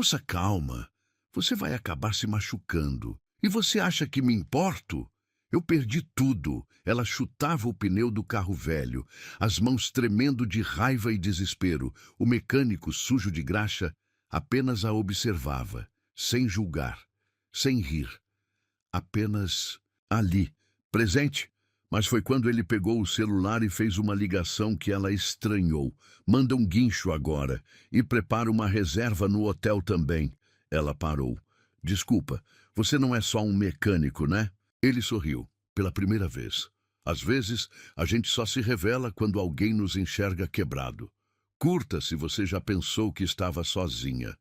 Moça, calma. Você vai acabar se machucando. E você acha que me importo? Eu perdi tudo. Ela chutava o pneu do carro velho, as mãos tremendo de raiva e desespero. O mecânico, sujo de graxa, apenas a observava, sem julgar, sem rir. Apenas ali, presente. Mas foi quando ele pegou o celular e fez uma ligação que ela estranhou. Manda um guincho agora e prepara uma reserva no hotel também. Ela parou. Desculpa, você não é só um mecânico, né? Ele sorriu, pela primeira vez. Às vezes, a gente só se revela quando alguém nos enxerga quebrado. Curta se você já pensou que estava sozinha.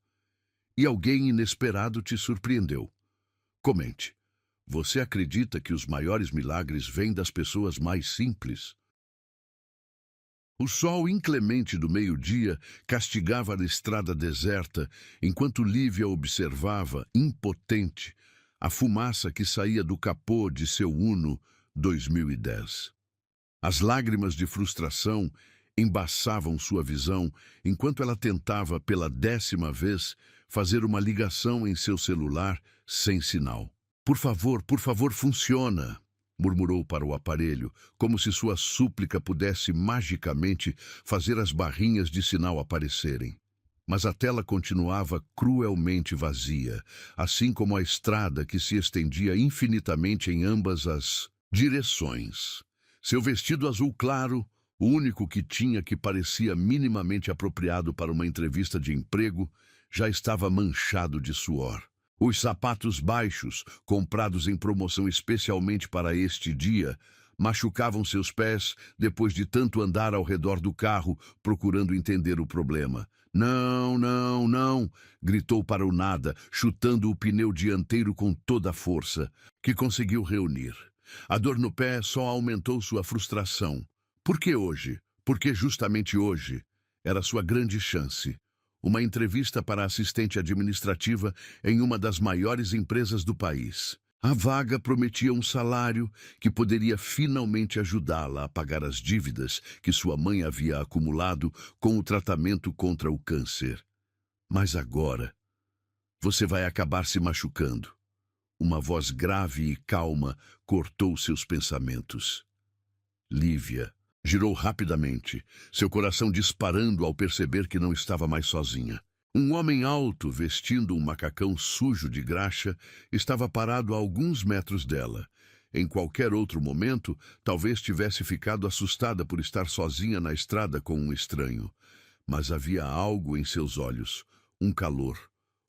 E alguém inesperado te surpreendeu. Comente. Você acredita que os maiores milagres vêm das pessoas mais simples? O sol inclemente do meio-dia castigava a estrada deserta, enquanto Lívia observava, impotente, a fumaça que saía do capô de seu Uno 2010. As lágrimas de frustração embaçavam sua visão, enquanto ela tentava, pela 10ª vez, fazer uma ligação em seu celular sem sinal. Por favor, funciona, murmurou para o aparelho, como se sua súplica pudesse magicamente fazer as barrinhas de sinal aparecerem. Mas a tela continuava cruelmente vazia, assim como a estrada que se estendia infinitamente em ambas as direções. Seu vestido azul claro, o único que tinha que parecia minimamente apropriado para uma entrevista de emprego, já estava manchado de suor. Os sapatos baixos, comprados em promoção especialmente para este dia, machucavam seus pés depois de tanto andar ao redor do carro procurando entender o problema. Não, não, não, gritou para o nada, chutando o pneu dianteiro com toda a força que conseguiu reunir. A dor no pé só aumentou sua frustração. Por que hoje? Porque justamente hoje era sua grande chance. Uma entrevista para assistente administrativa em uma das maiores empresas do país. A vaga prometia um salário que poderia finalmente ajudá-la a pagar as dívidas que sua mãe havia acumulado com o tratamento contra o câncer. Mas agora, você vai acabar se machucando. Uma voz grave e calma cortou seus pensamentos. Lívia girou rapidamente, seu coração disparando ao perceber que não estava mais sozinha. Um homem alto, vestindo um macacão sujo de graxa, estava parado a alguns metros dela. Em qualquer outro momento, talvez tivesse ficado assustada por estar sozinha na estrada com um estranho. Mas havia algo em seus olhos, um calor,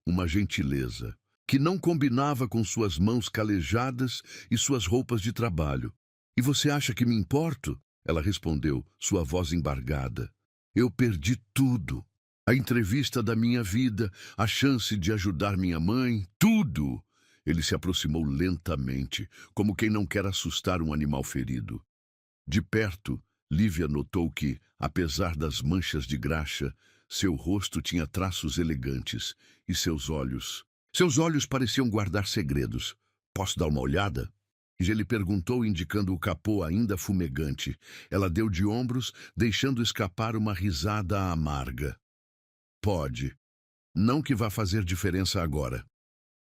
uma gentileza, que não combinava com suas mãos calejadas e suas roupas de trabalho. E você acha que me importo? Ela respondeu, sua voz embargada. Eu perdi tudo. A entrevista da minha vida, a chance de ajudar minha mãe, tudo. Ele se aproximou lentamente, como quem não quer assustar um animal ferido. De perto, Lívia notou que, apesar das manchas de graxa, seu rosto tinha traços elegantes e seus olhos pareciam guardar segredos. Posso dar uma olhada? Ele perguntou, indicando o capô ainda fumegante. Ela deu de ombros, deixando escapar uma risada amarga. Pode. Não que vá fazer diferença agora.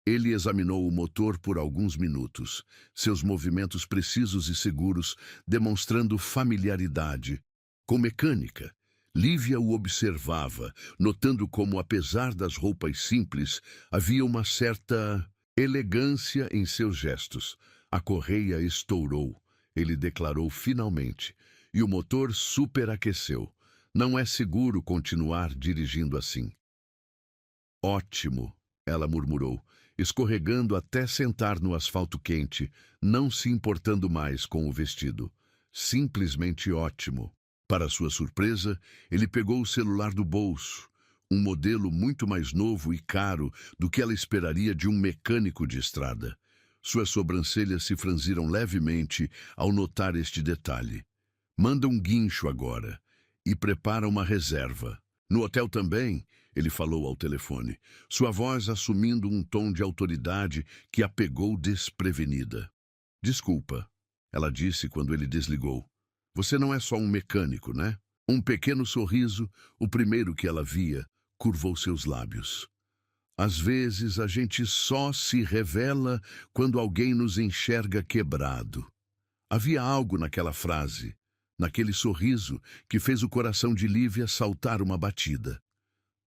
Ele examinou o motor por alguns minutos, seus movimentos precisos e seguros, demonstrando familiaridade. Com mecânica, Lívia o observava, notando como, apesar das roupas simples, havia uma certa elegância em seus gestos. A correia estourou, ele declarou finalmente, e o motor superaqueceu. Não é seguro continuar dirigindo assim. Ótimo, ela murmurou, escorregando até sentar no asfalto quente, não se importando mais com o vestido. Simplesmente ótimo. Para sua surpresa, ele pegou o celular do bolso, um modelo muito mais novo e caro do que ela esperaria de um mecânico de estrada. Suas sobrancelhas se franziram levemente ao notar este detalhe. Manda um guincho agora e prepara uma reserva. No hotel também, ele falou ao telefone, sua voz assumindo um tom de autoridade que a pegou desprevenida. Desculpa, ela disse quando ele desligou. Você não é só um mecânico, né? Um pequeno sorriso, o primeiro que ela via, curvou seus lábios. Às vezes a gente só se revela quando alguém nos enxerga quebrado. Havia algo naquela frase, naquele sorriso, que fez o coração de Lívia saltar uma batida.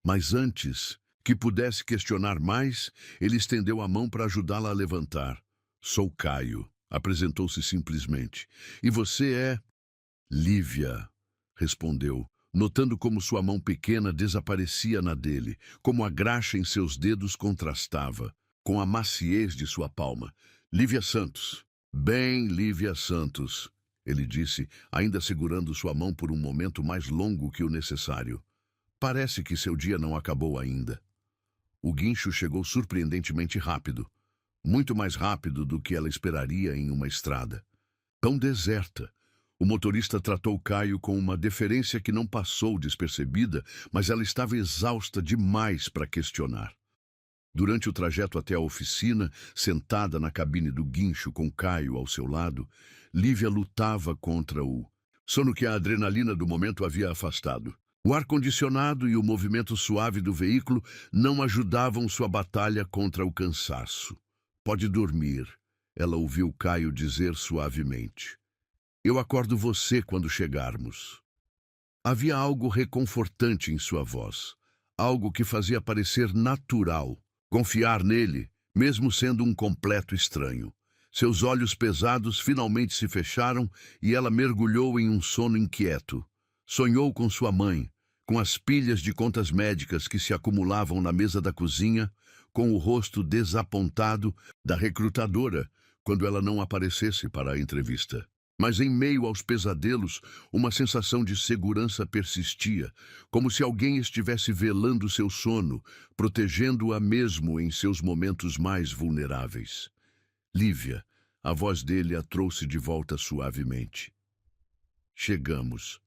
Mas antes que pudesse questionar mais, ele estendeu a mão para ajudá-la a levantar. Sou Caio, apresentou-se simplesmente. E você é? Lívia, respondeu, notando como sua mão pequena desaparecia na dele, como a graxa em seus dedos contrastava com a maciez de sua palma. Lívia Santos. Bem, Lívia Santos, ele disse, ainda segurando sua mão por um momento mais longo que o necessário. Parece que seu dia não acabou ainda. O guincho chegou surpreendentemente rápido, muito mais rápido do que ela esperaria em uma estrada. Tão deserta. O motorista tratou Caio com uma deferência que não passou despercebida, mas ela estava exausta demais para questionar. Durante o trajeto até a oficina, sentada na cabine do guincho com Caio ao seu lado, Lívia lutava contra o sono que a adrenalina do momento havia afastado. O ar-condicionado e o movimento suave do veículo não ajudavam sua batalha contra o cansaço. Pode dormir, ela ouviu Caio dizer suavemente. Eu acordo você quando chegarmos. Havia algo reconfortante em sua voz, algo que fazia parecer natural. Confiar nele, mesmo sendo um completo estranho. Seus olhos pesados finalmente se fecharam e ela mergulhou em um sono inquieto. Sonhou com sua mãe, com as pilhas de contas médicas que se acumulavam na mesa da cozinha, com o rosto desapontado da recrutadora quando ela não aparecesse para a entrevista. Mas em meio aos pesadelos, uma sensação de segurança persistia, como se alguém estivesse velando seu sono, protegendo-a mesmo em seus momentos mais vulneráveis. Lívia, a voz dele a trouxe de volta suavemente. Chegamos.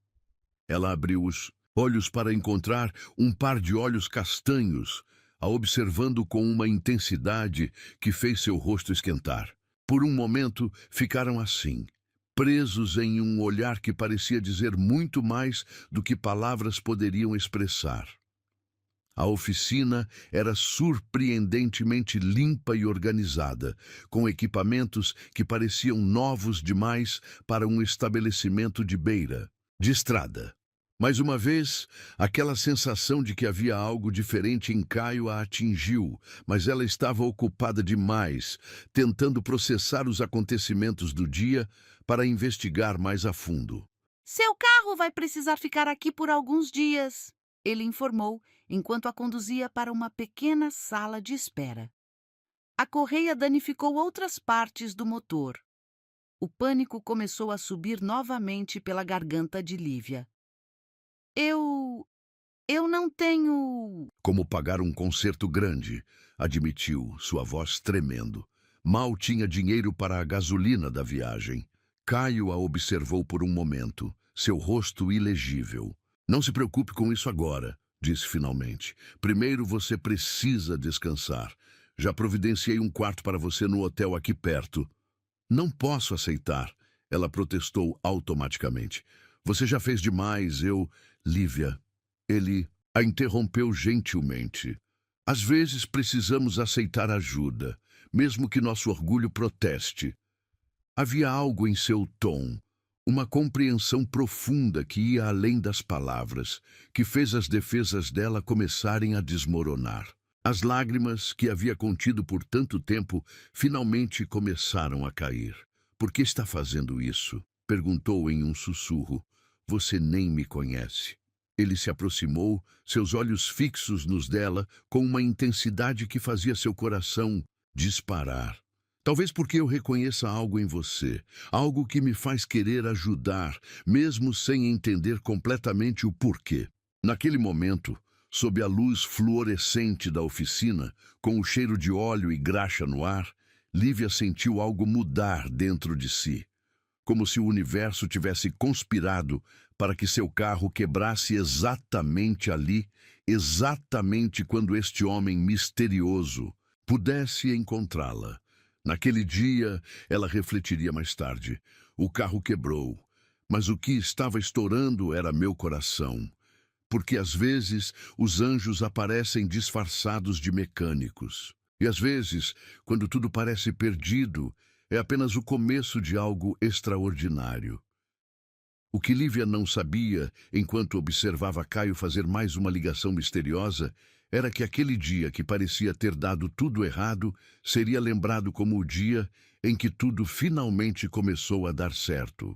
Ela abriu os olhos para encontrar um par de olhos castanhos, a observando com uma intensidade que fez seu rosto esquentar. Por um momento, ficaram assim, presos em um olhar que parecia dizer muito mais do que palavras poderiam expressar. A oficina era surpreendentemente limpa e organizada, com equipamentos que pareciam novos demais para um estabelecimento de beira, de estrada. Mais uma vez, aquela sensação de que havia algo diferente em Caio a atingiu, mas ela estava ocupada demais, tentando processar os acontecimentos do dia para investigar mais a fundo. Seu carro vai precisar ficar aqui por alguns dias, ele informou, enquanto a conduzia para uma pequena sala de espera. A correia danificou outras partes do motor. O pânico começou a subir novamente pela garganta de Lívia. Eu não tenho... Como pagar um concerto grande, admitiu, sua voz tremendo. Mal tinha dinheiro para a gasolina da viagem. Caio a observou por um momento, seu rosto ilegível. Não se preocupe com isso agora, disse finalmente. Primeiro você precisa descansar. Já providenciei um quarto para você no hotel aqui perto. Não posso aceitar, ela protestou automaticamente. Você já fez demais, Lívia. Ele a interrompeu gentilmente. Às vezes precisamos aceitar ajuda, mesmo que nosso orgulho proteste. Havia algo em seu tom, uma compreensão profunda que ia além das palavras, que fez as defesas dela começarem a desmoronar. As lágrimas que havia contido por tanto tempo finalmente começaram a cair. Por que está fazendo isso? Perguntou em um sussurro. Você nem me conhece. Ele se aproximou, seus olhos fixos nos dela, com uma intensidade que fazia seu coração disparar. Talvez porque eu reconheça algo em você, algo que me faz querer ajudar, mesmo sem entender completamente o porquê. Naquele momento, sob a luz fluorescente da oficina, com o cheiro de óleo e graxa no ar, Lívia sentiu algo mudar dentro de si, como se o universo tivesse conspirado para que seu carro quebrasse exatamente ali, exatamente quando este homem misterioso pudesse encontrá-la. Naquele dia, ela refletiria mais tarde. O carro quebrou, mas o que estava estourando era meu coração. porque às vezes os anjos aparecem disfarçados de mecânicos. E às vezes, quando tudo parece perdido, é apenas o começo de algo extraordinário. O que Lívia não sabia, enquanto observava Caio fazer mais uma ligação misteriosa, era que aquele dia que parecia ter dado tudo errado seria lembrado como o dia em que tudo finalmente começou a dar certo.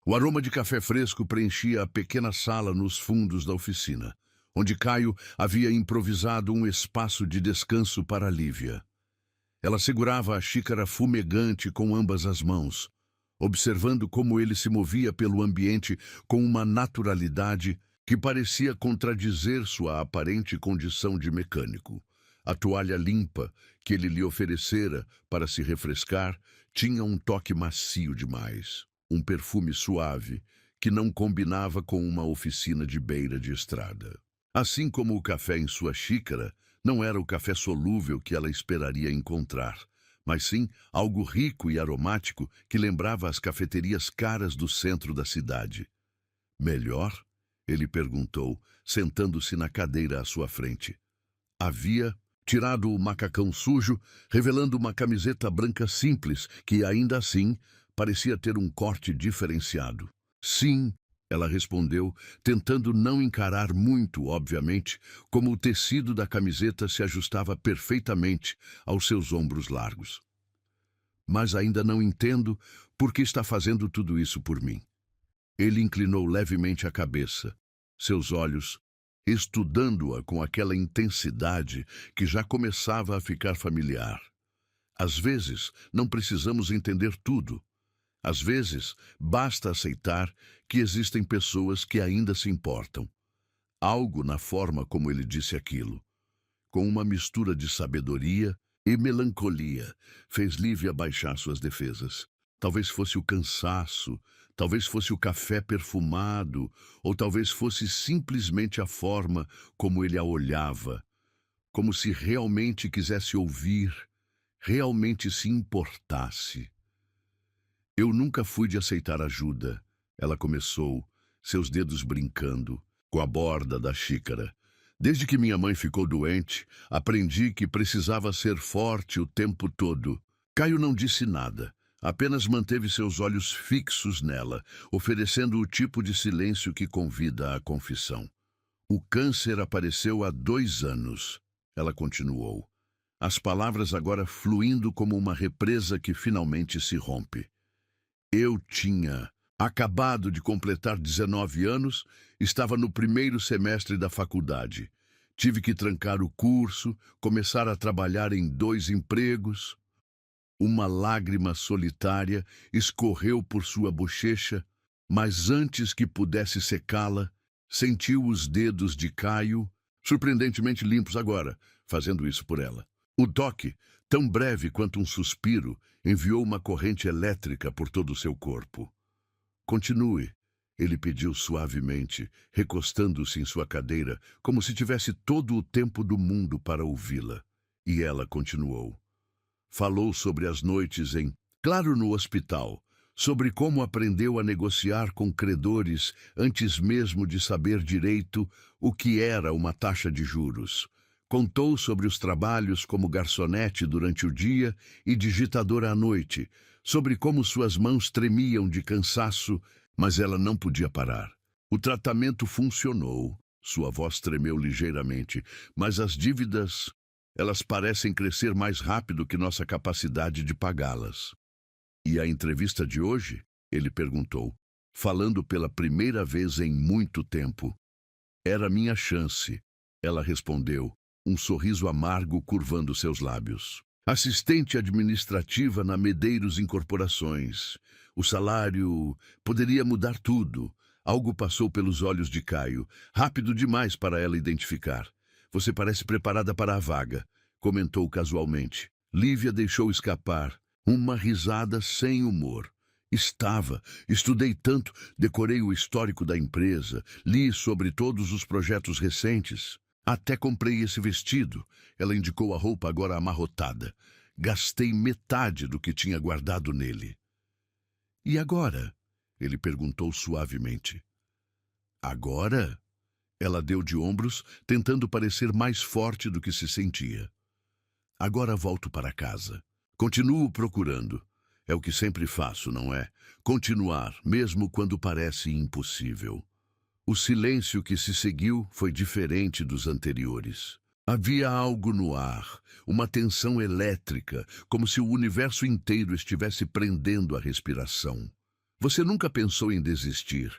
O aroma de café fresco preenchia a pequena sala nos fundos da oficina, onde Caio havia improvisado um espaço de descanso para Lívia. Ela segurava a xícara fumegante com ambas as mãos, observando como ele se movia pelo ambiente com uma naturalidade que parecia contradizer sua aparente condição de mecânico. A toalha limpa que ele lhe oferecera para se refrescar tinha um toque macio demais, um perfume suave que não combinava com uma oficina de beira de estrada. Assim como o café em sua xícara, não era o café solúvel que ela esperaria encontrar, mas sim algo rico e aromático que lembrava as cafeterias caras do centro da cidade. Melhor? Ele perguntou, sentando-se na cadeira à sua frente. Havia tirado o macacão sujo, revelando uma camiseta branca simples que, ainda assim, parecia ter um corte diferenciado. Sim, ela respondeu, tentando não encarar muito, obviamente, como o tecido da camiseta se ajustava perfeitamente aos seus ombros largos. Mas ainda não entendo por que está fazendo tudo isso por mim. Ele inclinou levemente a cabeça, seus olhos estudando-a com aquela intensidade que já começava a ficar familiar. Às vezes, não precisamos entender tudo. Às vezes, basta aceitar que existem pessoas que ainda se importam. Algo na forma como ele disse aquilo, com uma mistura de sabedoria e melancolia, fez Lívia baixar suas defesas. Talvez fosse o cansaço, talvez fosse o café perfumado, ou talvez fosse simplesmente a forma como ele a olhava, como se realmente quisesse ouvir, realmente se importasse. Eu nunca fui de aceitar ajuda, ela começou, seus dedos brincando com a borda da xícara. Desde que minha mãe ficou doente, aprendi que precisava ser forte o tempo todo. Caio não disse nada, apenas manteve seus olhos fixos nela, oferecendo o tipo de silêncio que convida à confissão. O câncer apareceu há 2 anos, ela continuou, as palavras agora fluindo como uma represa que finalmente se rompe. Eu tinha acabado de completar 19 anos, estava no primeiro semestre da faculdade. Tive que trancar o curso, começar a trabalhar em 2 empregos. Uma lágrima solitária escorreu por sua bochecha, mas antes que pudesse secá-la, sentiu os dedos de Caio, surpreendentemente limpos agora, fazendo isso por ela. O toque, tão breve quanto um suspiro, enviou uma corrente elétrica por todo o seu corpo. Continue, ele pediu suavemente, recostando-se em sua cadeira, como se tivesse todo o tempo do mundo para ouvi-la. E ela continuou. Falou sobre as noites claro, no hospital, sobre como aprendeu a negociar com credores antes mesmo de saber direito o que era uma taxa de juros. Contou sobre os trabalhos como garçonete durante o dia e digitadora à noite, sobre como suas mãos tremiam de cansaço, mas ela não podia parar. O tratamento funcionou, sua voz tremeu ligeiramente, mas as dívidas, elas parecem crescer mais rápido que nossa capacidade de pagá-las. E a entrevista de hoje? Ele perguntou, falando pela primeira vez em muito tempo. Era minha chance, ela respondeu, um sorriso amargo curvando seus lábios. Assistente administrativa na Medeiros Incorporações. O salário poderia mudar tudo. Algo passou pelos olhos de Caio, rápido demais para ela identificar. Você parece preparada para a vaga, comentou casualmente. Lívia deixou escapar uma risada sem humor. Estava. Estudei tanto, decorei o histórico da empresa, li sobre todos os projetos recentes. Até comprei esse vestido. Ela indicou a roupa agora amarrotada. Gastei metade do que tinha guardado nele. E agora? Ele perguntou suavemente. Agora? Ela deu de ombros, tentando parecer mais forte do que se sentia. Agora volto para casa. Continuo procurando. É o que sempre faço, não é? Continuar, mesmo quando parece impossível. O silêncio que se seguiu foi diferente dos anteriores. Havia algo no ar, uma tensão elétrica, como se o universo inteiro estivesse prendendo a respiração. Você nunca pensou em desistir?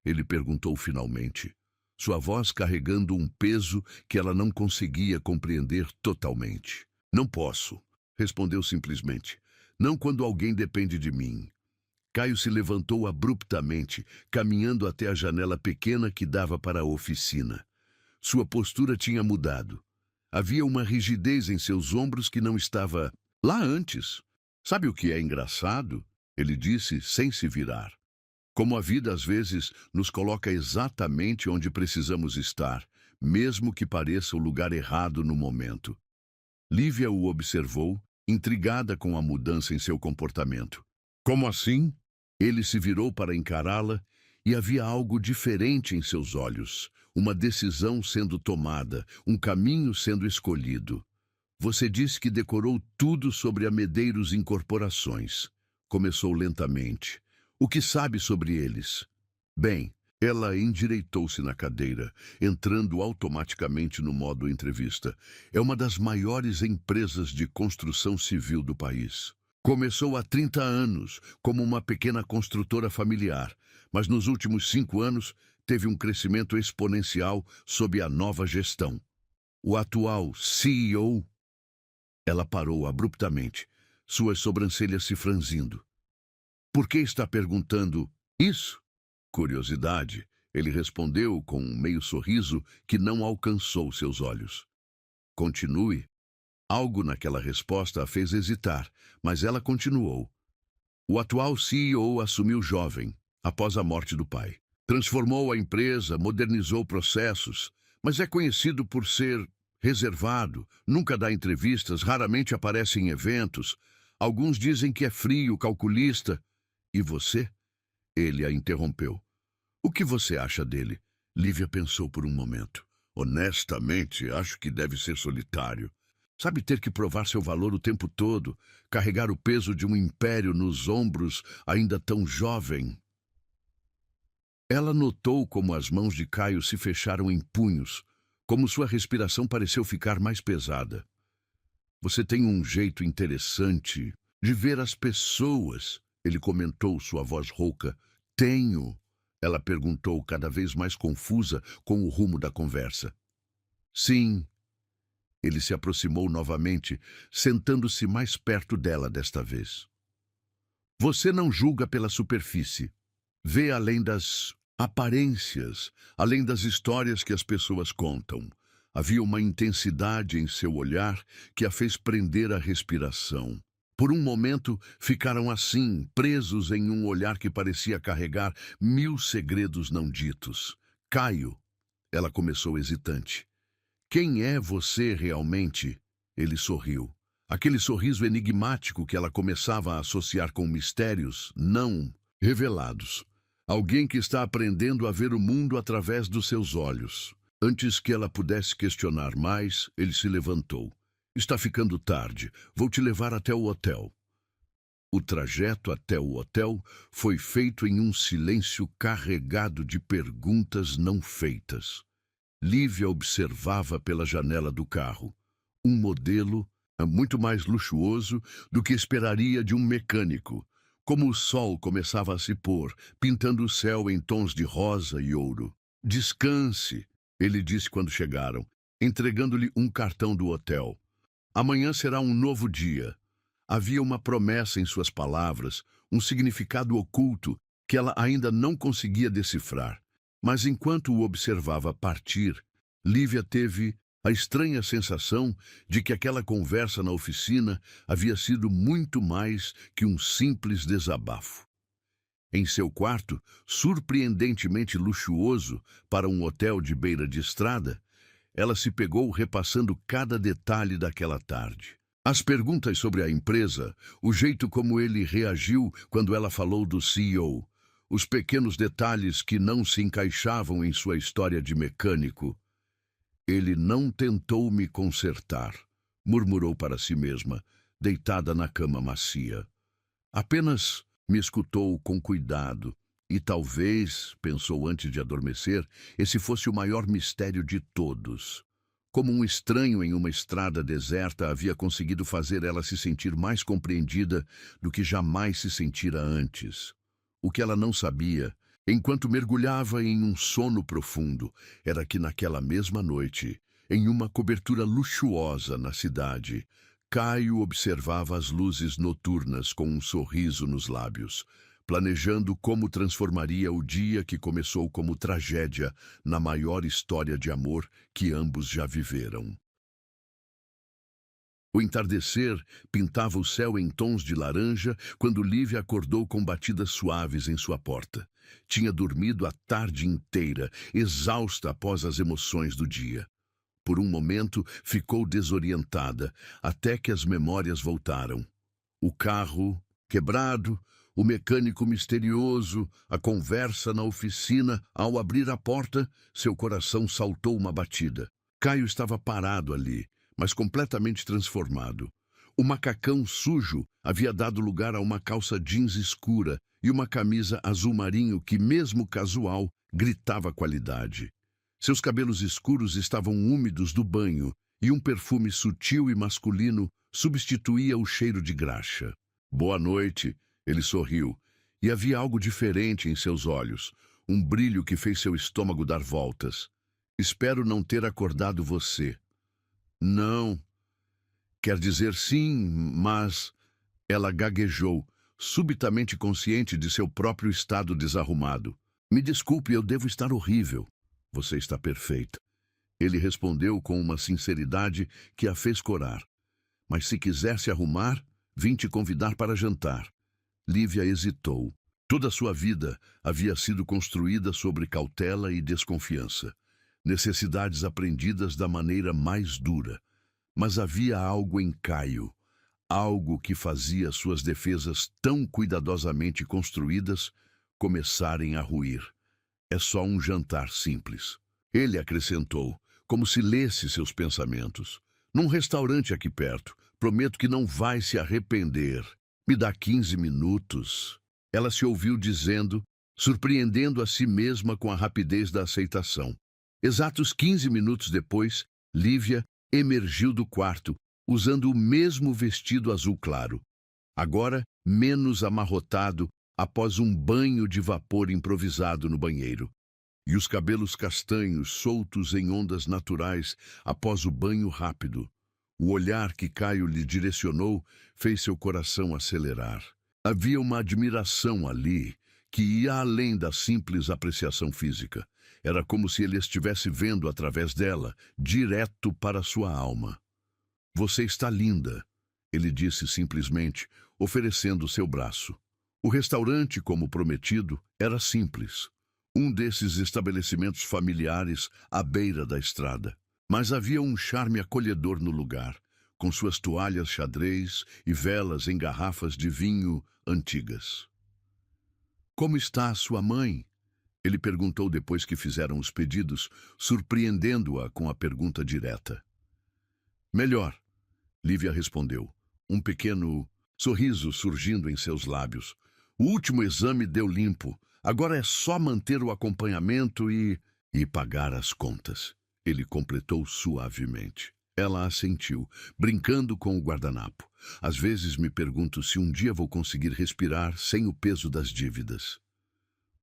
Ele perguntou finalmente, sua voz carregando um peso que ela não conseguia compreender totalmente. Não posso, respondeu simplesmente. Não quando alguém depende de mim. Caio se levantou abruptamente, caminhando até a janela pequena que dava para a oficina. Sua postura tinha mudado. Havia uma rigidez em seus ombros que não estava lá antes. Sabe o que é engraçado? Ele disse sem se virar. Como a vida às vezes nos coloca exatamente onde precisamos estar, mesmo que pareça o lugar errado no momento. Lívia o observou, intrigada com a mudança em seu comportamento. Como assim? Ele se virou para encará-la e havia algo diferente em seus olhos, uma decisão sendo tomada, um caminho sendo escolhido. Você disse que decorou tudo sobre a Medeiros Incorporações. Começou lentamente. O que sabe sobre eles? Bem, ela endireitou-se na cadeira, entrando automaticamente no modo entrevista. É uma das maiores empresas de construção civil do país. Começou há 30 anos como uma pequena construtora familiar, mas nos últimos 5 anos teve um crescimento exponencial sob a nova gestão. O atual CEO... Ela parou abruptamente, suas sobrancelhas se franzindo. Por que está perguntando isso? Curiosidade, ele respondeu com um meio sorriso que não alcançou seus olhos. Continue. Algo naquela resposta a fez hesitar, mas ela continuou. O atual CEO assumiu jovem, após a morte do pai. Transformou a empresa, modernizou processos, mas é conhecido por ser reservado, nunca dá entrevistas, raramente aparece em eventos. Alguns dizem que é frio, calculista. E você? Ele a interrompeu. O que você acha dele? Lívia pensou por um momento. Honestamente, acho que deve ser solitário. Sabe, ter que provar seu valor o tempo todo, carregar o peso de um império nos ombros, ainda tão jovem. Ela notou como as mãos de Caio se fecharam em punhos, como sua respiração pareceu ficar mais pesada. Você tem um jeito interessante de ver as pessoas, ele comentou, sua voz rouca. Tenho, ela perguntou, cada vez mais confusa com o rumo da conversa. Sim. Ele se aproximou novamente, sentando-se mais perto dela desta vez. Você não julga pela superfície. Vê além das aparências, além das histórias que as pessoas contam. Havia uma intensidade em seu olhar que a fez prender a respiração. Por um momento, ficaram assim, presos em um olhar que parecia carregar 1000 segredos não ditos. Caio, ela começou hesitante. Quem é você realmente? Ele sorriu. Aquele sorriso enigmático que ela começava a associar com mistérios não revelados. Alguém que está aprendendo a ver o mundo através dos seus olhos. Antes que ela pudesse questionar mais, ele se levantou. Está ficando tarde. Vou te levar até o hotel. O trajeto até o hotel foi feito em um silêncio carregado de perguntas não feitas. Lívia observava pela janela do carro. Um modelo muito mais luxuoso do que esperaria de um mecânico. Como o sol começava a se pôr, pintando o céu em tons de rosa e ouro. Descanse, ele disse quando chegaram, entregando-lhe um cartão do hotel. Amanhã será um novo dia. Havia uma promessa em suas palavras, um significado oculto que ela ainda não conseguia decifrar. Mas enquanto o observava partir, Lívia teve a estranha sensação de que aquela conversa na oficina havia sido muito mais que um simples desabafo. Em seu quarto, surpreendentemente luxuoso para um hotel de beira de estrada, ela se pegou repassando cada detalhe daquela tarde. As perguntas sobre a empresa, o jeito como ele reagiu quando ela falou do CEO, os pequenos detalhes que não se encaixavam em sua história de mecânico. Ele não tentou me consertar, murmurou para si mesma, deitada na cama macia. Apenas me escutou com cuidado, e talvez, pensou antes de adormecer, esse fosse o maior mistério de todos. Como um estranho em uma estrada deserta havia conseguido fazer ela se sentir mais compreendida do que jamais se sentira antes. O que ela não sabia, enquanto mergulhava em um sono profundo, era que naquela mesma noite, em uma cobertura luxuosa na cidade, Caio observava as luzes noturnas com um sorriso nos lábios, planejando como transformaria o dia que começou como tragédia na maior história de amor que ambos já viveram. O entardecer pintava o céu em tons de laranja quando Lívia acordou com batidas suaves em sua porta. Tinha dormido a tarde inteira, exausta após as emoções do dia. Por um momento, ficou desorientada, até que as memórias voltaram. O carro quebrado, o mecânico misterioso, a conversa na oficina. Ao abrir a porta, seu coração saltou uma batida. Caio estava parado ali, mas completamente transformado. O macacão sujo havia dado lugar a uma calça jeans escura e uma camisa azul marinho que, mesmo casual, gritava qualidade. Seus cabelos escuros estavam úmidos do banho e um perfume sutil e masculino substituía o cheiro de graxa. Boa noite, ele sorriu, e havia algo diferente em seus olhos, um brilho que fez seu estômago dar voltas. Espero não ter acordado você. Não. Quer dizer sim, mas... Ela gaguejou, subitamente consciente de seu próprio estado desarrumado. Me desculpe, eu devo estar horrível. Você está perfeita. Ele respondeu com uma sinceridade que a fez corar. Mas se quiser se arrumar, vim te convidar para jantar. Lívia hesitou. Toda sua vida havia sido construída sobre cautela e desconfiança. Necessidades aprendidas da maneira mais dura. Mas havia algo em Caio. Algo que fazia suas defesas tão cuidadosamente construídas começarem a ruir. É só um jantar simples. Ele acrescentou, como se lesse seus pensamentos. Num restaurante aqui perto. Prometo que não vai se arrepender. Me dá 15 minutos. Ela se ouviu dizendo, surpreendendo a si mesma com a rapidez da aceitação. Exatos 15 minutos depois, Lívia emergiu do quarto, usando o mesmo vestido azul claro. Agora, menos amarrotado, após um banho de vapor improvisado no banheiro. E os cabelos castanhos soltos em ondas naturais após o banho rápido. O olhar que Caio lhe direcionou fez seu coração acelerar. Havia uma admiração ali que ia além da simples apreciação física. Era como se ele estivesse vendo através dela, direto para sua alma. Você está linda, ele disse simplesmente, oferecendo seu braço. O restaurante, como prometido, era simples. Um desses estabelecimentos familiares à beira da estrada. Mas havia um charme acolhedor no lugar, com suas toalhas xadrez e velas em garrafas de vinho antigas. Como está a sua mãe? Ele perguntou depois que fizeram os pedidos, surpreendendo-a com a pergunta direta. Melhor, Lívia respondeu, um pequeno sorriso surgindo em seus lábios. O último exame deu limpo. Agora é só manter o acompanhamento e pagar as contas. Ele completou suavemente. Ela assentiu, brincando com o guardanapo. Às vezes me pergunto se um dia vou conseguir respirar sem o peso das dívidas.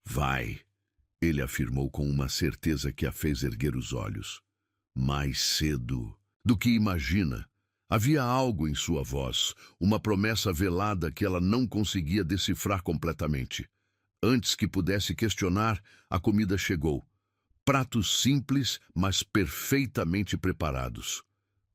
Vai, ele afirmou com uma certeza que a fez erguer os olhos. Mais cedo do que imagina. Havia algo em sua voz, uma promessa velada que ela não conseguia decifrar completamente. Antes que pudesse questionar, a comida chegou. Pratos simples, mas perfeitamente preparados.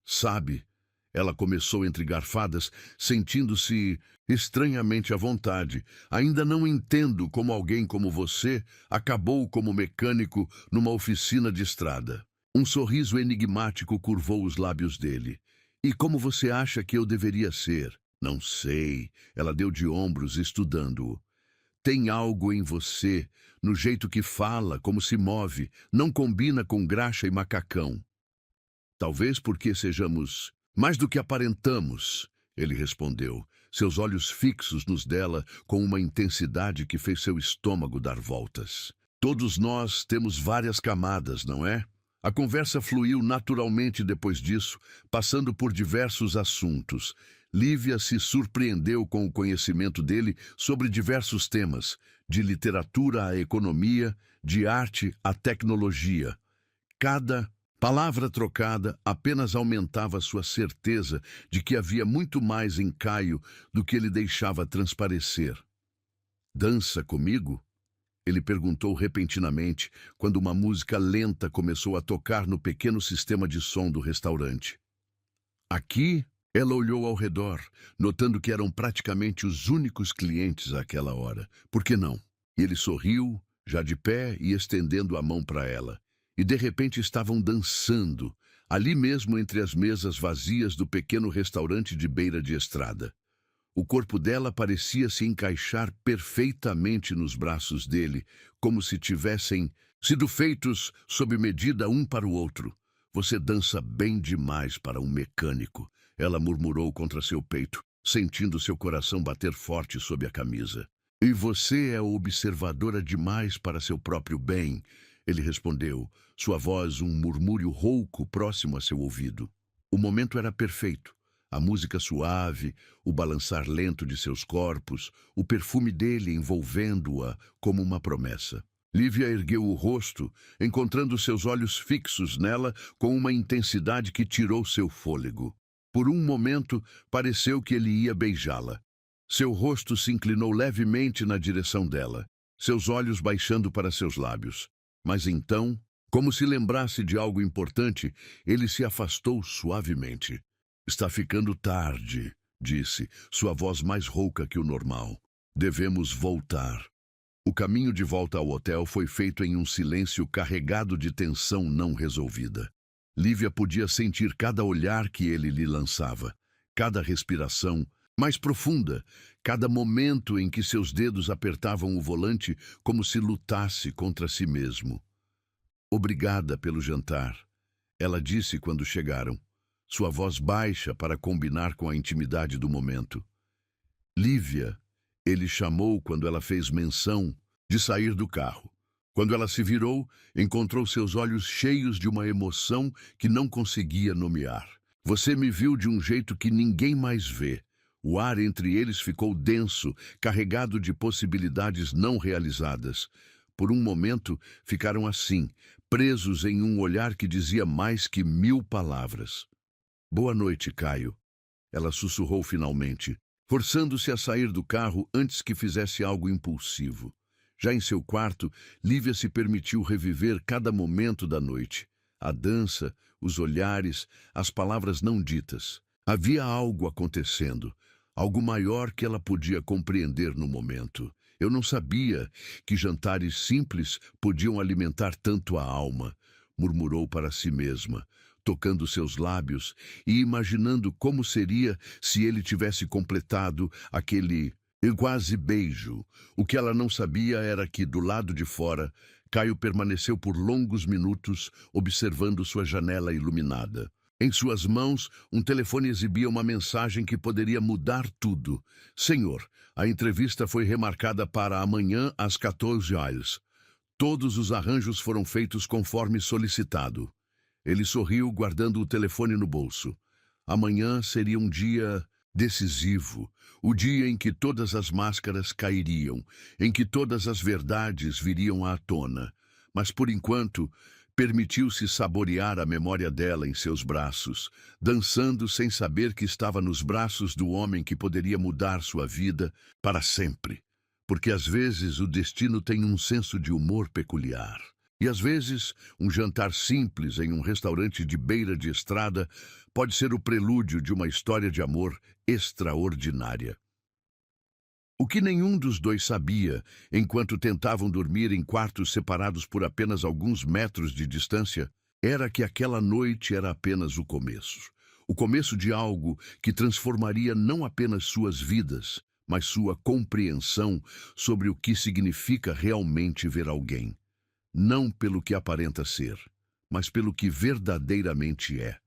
Sabe, ela começou entre garfadas, sentindo-se estranhamente à vontade. Ainda não entendo como alguém como você acabou como mecânico numa oficina de estrada. Um sorriso enigmático curvou os lábios dele. E como você acha que eu deveria ser? Não sei. Ela deu de ombros, estudando-o. Tem algo em você, no jeito que fala, como se move, não combina com graxa e macacão. Talvez porque sejamos mais do que aparentamos, ele respondeu, seus olhos fixos nos dela com uma intensidade que fez seu estômago dar voltas. Todos nós temos várias camadas, não é? A conversa fluiu naturalmente depois disso, passando por diversos assuntos. Lívia se surpreendeu com o conhecimento dele sobre diversos temas, de literatura à economia, de arte à tecnologia. Cada palavra trocada apenas aumentava sua certeza de que havia muito mais em Caio do que ele deixava transparecer. "Dança comigo?" Ele perguntou repentinamente, quando uma música lenta começou a tocar no pequeno sistema de som do restaurante. Aqui, ela olhou ao redor, notando que eram praticamente os únicos clientes àquela hora. Por que não? Ele sorriu, já de pé e estendendo a mão para ela. E de repente estavam dançando, ali mesmo entre as mesas vazias do pequeno restaurante de beira de estrada. O corpo dela parecia se encaixar perfeitamente nos braços dele, como se tivessem sido feitos sob medida um para o outro. "Você dança bem demais para um mecânico", ela murmurou contra seu peito, sentindo seu coração bater forte sob a camisa. "E você é observadora demais para seu próprio bem", ele respondeu, sua voz um murmúrio rouco próximo a seu ouvido. O momento era perfeito. A música suave, o balançar lento de seus corpos, o perfume dele envolvendo-a como uma promessa. Lívia ergueu o rosto, encontrando seus olhos fixos nela com uma intensidade que tirou seu fôlego. Por um momento, pareceu que ele ia beijá-la. Seu rosto se inclinou levemente na direção dela, seus olhos baixando para seus lábios. Mas então, como se lembrasse de algo importante, ele se afastou suavemente. "Está ficando tarde", disse, sua voz mais rouca que o normal. "Devemos voltar." O caminho de volta ao hotel foi feito em um silêncio carregado de tensão não resolvida. Lívia podia sentir cada olhar que ele lhe lançava, cada respiração mais profunda, cada momento em que seus dedos apertavam o volante como se lutasse contra si mesmo. "Obrigada pelo jantar", ela disse quando chegaram, sua voz baixa para combinar com a intimidade do momento. "Lívia", ele chamou quando ela fez menção de sair do carro. Quando ela se virou, encontrou seus olhos cheios de uma emoção que não conseguia nomear. "Você me viu de um jeito que ninguém mais vê." O ar entre eles ficou denso, carregado de possibilidades não realizadas. Por um momento, ficaram assim, presos em um olhar que dizia mais que 1000 palavras. "Boa noite, Caio", ela sussurrou finalmente, forçando-se a sair do carro antes que fizesse algo impulsivo. Já em seu quarto, Lívia se permitiu reviver cada momento da noite. A dança, os olhares, as palavras não ditas. Havia algo acontecendo, algo maior que ela podia compreender no momento. "Eu não sabia que jantares simples podiam alimentar tanto a alma", murmurou para si mesma, tocando seus lábios e imaginando como seria se ele tivesse completado aquele quase beijo. O que ela não sabia era que, do lado de fora, Caio permaneceu por longos minutos observando sua janela iluminada. Em suas mãos, um telefone exibia uma mensagem que poderia mudar tudo. "Senhor, a entrevista foi remarcada para amanhã às 14 horas. Todos os arranjos foram feitos conforme solicitado." Ele sorriu, guardando o telefone no bolso. Amanhã seria um dia decisivo, o dia em que todas as máscaras cairiam, em que todas as verdades viriam à tona. Mas, por enquanto, permitiu-se saborear a memória dela em seus braços, dançando sem saber que estava nos braços do homem que poderia mudar sua vida para sempre. Porque às vezes o destino tem um senso de humor peculiar. E às vezes, um jantar simples em um restaurante de beira de estrada pode ser o prelúdio de uma história de amor extraordinária. O que nenhum dos dois sabia, enquanto tentavam dormir em quartos separados por apenas alguns metros de distância, era que aquela noite era apenas o começo. O começo de algo que transformaria não apenas suas vidas, mas sua compreensão sobre o que significa realmente ver alguém, não pelo que aparenta ser, mas pelo que verdadeiramente é.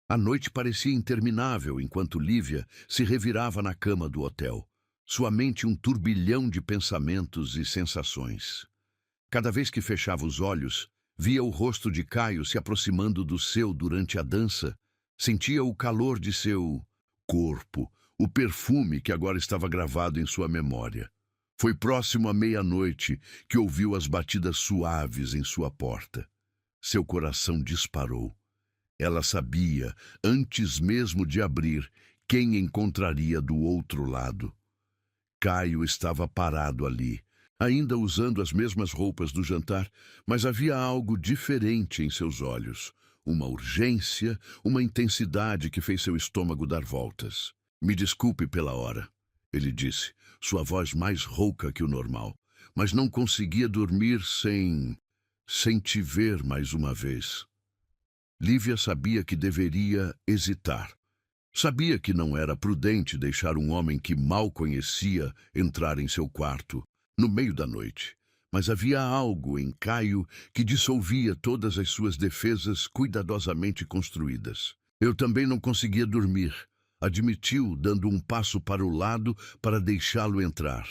A noite parecia interminável enquanto Lívia se revirava na cama do hotel, sua mente um turbilhão de pensamentos e sensações. Cada vez que fechava os olhos, via o rosto de Caio se aproximando do seu durante a dança, sentia o calor de seu corpo, o perfume que agora estava gravado em sua memória. Foi próximo à meia-noite que ouviu as batidas suaves em sua porta. Seu coração disparou. Ela sabia, antes mesmo de abrir, quem encontraria do outro lado. Caio estava parado ali, ainda usando as mesmas roupas do jantar, mas havia algo diferente em seus olhos. Uma urgência, uma intensidade que fez seu estômago dar voltas. "Me desculpe pela hora", ele disse, sua voz mais rouca que o normal. "Mas não conseguia dormir sem te ver mais uma vez." Lívia sabia que deveria hesitar. Sabia que não era prudente deixar um homem que mal conhecia entrar em seu quarto, no meio da noite. Mas havia algo em Caio que dissolvia todas as suas defesas cuidadosamente construídas. "Eu também não conseguia dormir", admitiu, dando um passo para o lado para deixá-lo entrar.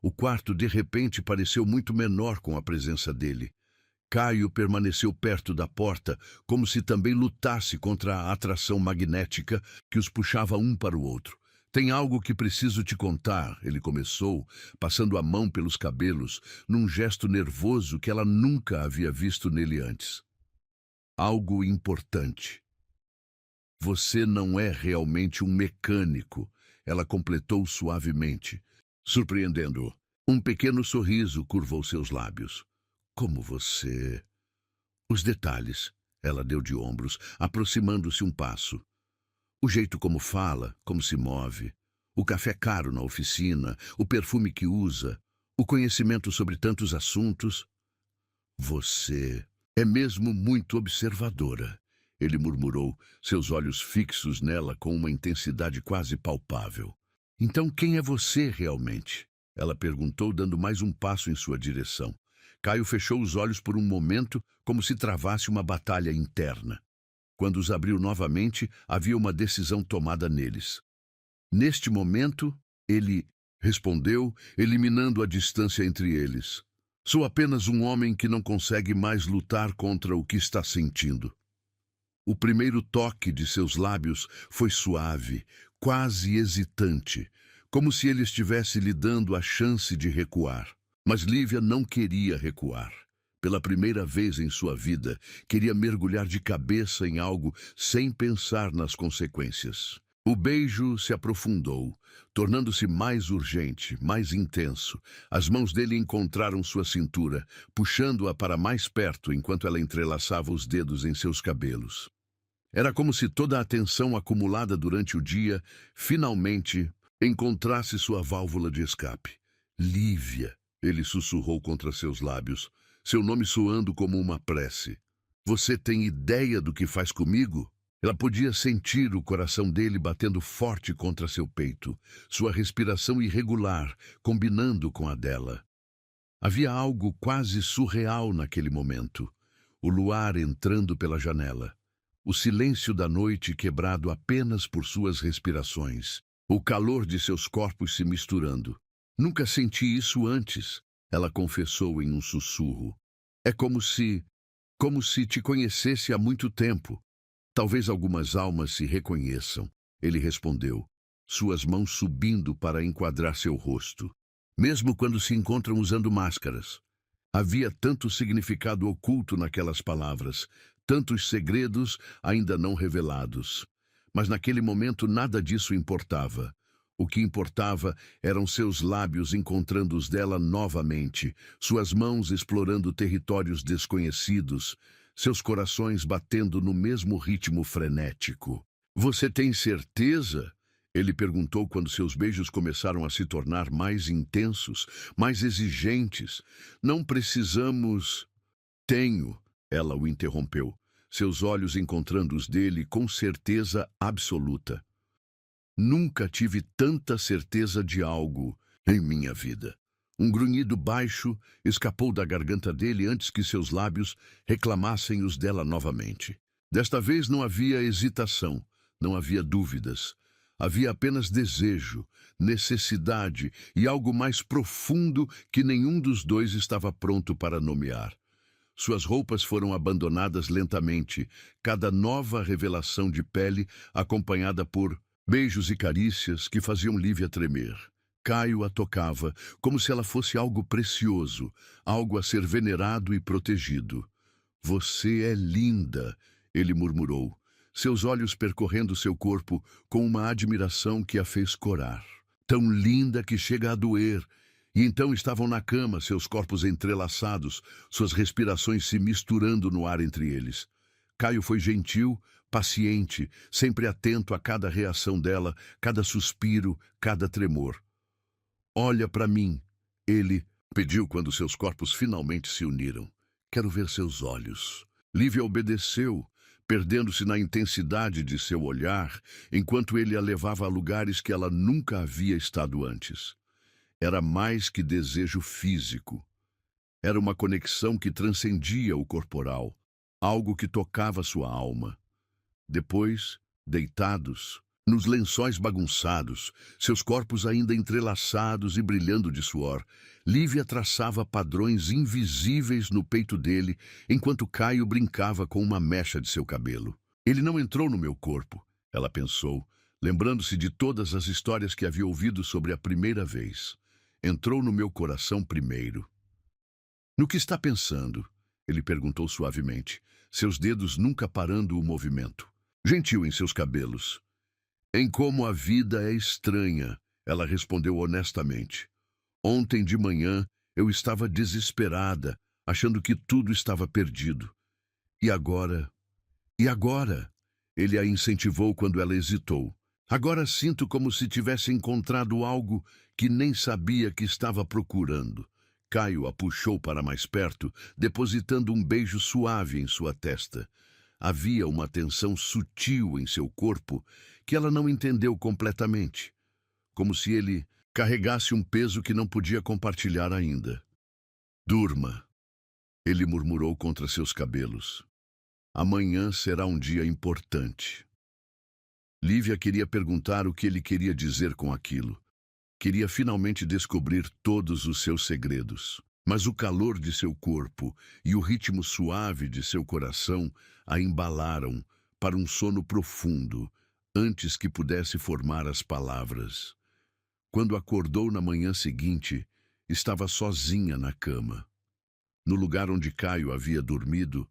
O quarto, de repente, pareceu muito menor com a presença dele. Caio permaneceu perto da porta, como se também lutasse contra a atração magnética que os puxava um para o outro. "Tem algo que preciso te contar", ele começou, passando a mão pelos cabelos, num gesto nervoso que ela nunca havia visto nele antes. "Algo importante. Você não é realmente um mecânico", ela completou suavemente, surpreendendo-o. Um pequeno sorriso curvou seus lábios. "Como você..." "Os detalhes", ela deu de ombros, aproximando-se um passo. "O jeito como fala, como se move, o café caro na oficina, o perfume que usa, o conhecimento sobre tantos assuntos." "Você é mesmo muito observadora", ele murmurou, seus olhos fixos nela com uma intensidade quase palpável. "Então quem é você realmente?" ela perguntou, dando mais um passo em sua direção. Caio fechou os olhos por um momento, como se travasse uma batalha interna. Quando os abriu novamente, havia uma decisão tomada neles. Neste momento, ele respondeu, eliminando a distância entre eles. "Sou apenas um homem que não consegue mais lutar contra o que está sentindo." O primeiro toque de seus lábios foi suave, quase hesitante, como se ele estivesse lhe dando a chance de recuar. Mas Lívia não queria recuar. Pela primeira vez em sua vida, queria mergulhar de cabeça em algo sem pensar nas consequências. O beijo se aprofundou, tornando-se mais urgente, mais intenso. As mãos dele encontraram sua cintura, puxando-a para mais perto enquanto ela entrelaçava os dedos em seus cabelos. Era como se toda a tensão acumulada durante o dia, finalmente, encontrasse sua válvula de escape. "Lívia", ele sussurrou contra seus lábios, seu nome soando como uma prece. "Você tem ideia do que faz comigo?" Ela podia sentir o coração dele batendo forte contra seu peito, sua respiração irregular, combinando com a dela. Havia algo quase surreal naquele momento. O luar entrando pela janela. O silêncio da noite quebrado apenas por suas respirações. O calor de seus corpos se misturando. "Nunca senti isso antes", ela confessou em um sussurro. "É como se te conhecesse há muito tempo. Talvez algumas almas se reconheçam", ele respondeu, suas mãos subindo para enquadrar seu rosto. "Mesmo quando se encontram usando máscaras." Havia tanto significado oculto naquelas palavras, tantos segredos ainda não revelados. Mas naquele momento nada disso importava. O que importava eram seus lábios encontrando os dela novamente, suas mãos explorando territórios desconhecidos, seus corações batendo no mesmo ritmo frenético. "Você tem certeza?" ele perguntou quando seus beijos começaram a se tornar mais intensos, mais exigentes. "Não precisamos..." "Tenho", ela o interrompeu, seus olhos encontrando os dele com certeza absoluta. Nunca tive tanta certeza de algo em minha vida. Um grunhido baixo escapou da garganta dele antes que seus lábios reclamassem os dela novamente. Desta vez não havia hesitação, não havia dúvidas. Havia apenas desejo, necessidade e algo mais profundo que nenhum dos dois estava pronto para nomear. Suas roupas foram abandonadas lentamente, cada nova revelação de pele acompanhada por beijos e carícias que faziam Lívia tremer. Caio a tocava como se ela fosse algo precioso, algo a ser venerado e protegido. "Você é linda", ele murmurou, seus olhos percorrendo seu corpo com uma admiração que a fez corar. Tão linda que chega a doer. E então estavam na cama, seus corpos entrelaçados, suas respirações se misturando no ar entre eles. Caio foi gentil, paciente, sempre atento a cada reação dela, cada suspiro, cada tremor. "Olha para mim", ele pediu quando seus corpos finalmente se uniram. "Quero ver seus olhos." Lívia obedeceu, perdendo-se na intensidade de seu olhar, enquanto ele a levava a lugares que ela nunca havia estado antes. Era mais que desejo físico. Era uma conexão que transcendia o corporal, algo que tocava sua alma. Depois, deitados, nos lençóis bagunçados, seus corpos ainda entrelaçados e brilhando de suor, Lívia traçava padrões invisíveis no peito dele, enquanto Caio brincava com uma mecha de seu cabelo. "Ele não entrou no meu corpo", ela pensou, lembrando-se de todas as histórias que havia ouvido sobre a primeira vez. "Entrou no meu coração primeiro." "No que está pensando?" ele perguntou suavemente, seus dedos nunca parando o movimento. Gentil em seus cabelos. "Em como a vida é estranha", ela respondeu honestamente. "Ontem de manhã eu estava desesperada, achando que tudo estava perdido. E agora? E agora?" Ele a incentivou quando ela hesitou. "Agora sinto como se tivesse encontrado algo que nem sabia que estava procurando." Caio a puxou para mais perto, depositando um beijo suave em sua testa. Havia uma tensão sutil em seu corpo que ela não entendeu completamente, como se ele carregasse um peso que não podia compartilhar ainda. "Durma", ele murmurou contra seus cabelos. "Amanhã será um dia importante." Lívia queria perguntar o que ele queria dizer com aquilo. Queria finalmente descobrir todos os seus segredos. Mas o calor de seu corpo e o ritmo suave de seu coração a embalaram para um sono profundo, antes que pudesse formar as palavras. Quando acordou na manhã seguinte, estava sozinha na cama. No lugar onde Caio havia dormido,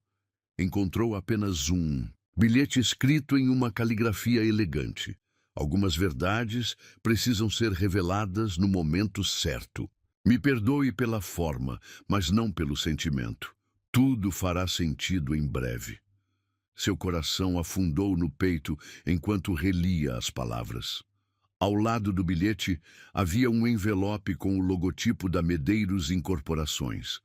encontrou apenas um bilhete escrito em uma caligrafia elegante. "Algumas verdades precisam ser reveladas no momento certo. Me perdoe pela forma, mas não pelo sentimento. Tudo fará sentido em breve." Seu coração afundou no peito enquanto relia as palavras. Ao lado do bilhete havia um envelope com o logotipo da Medeiros Incorporações.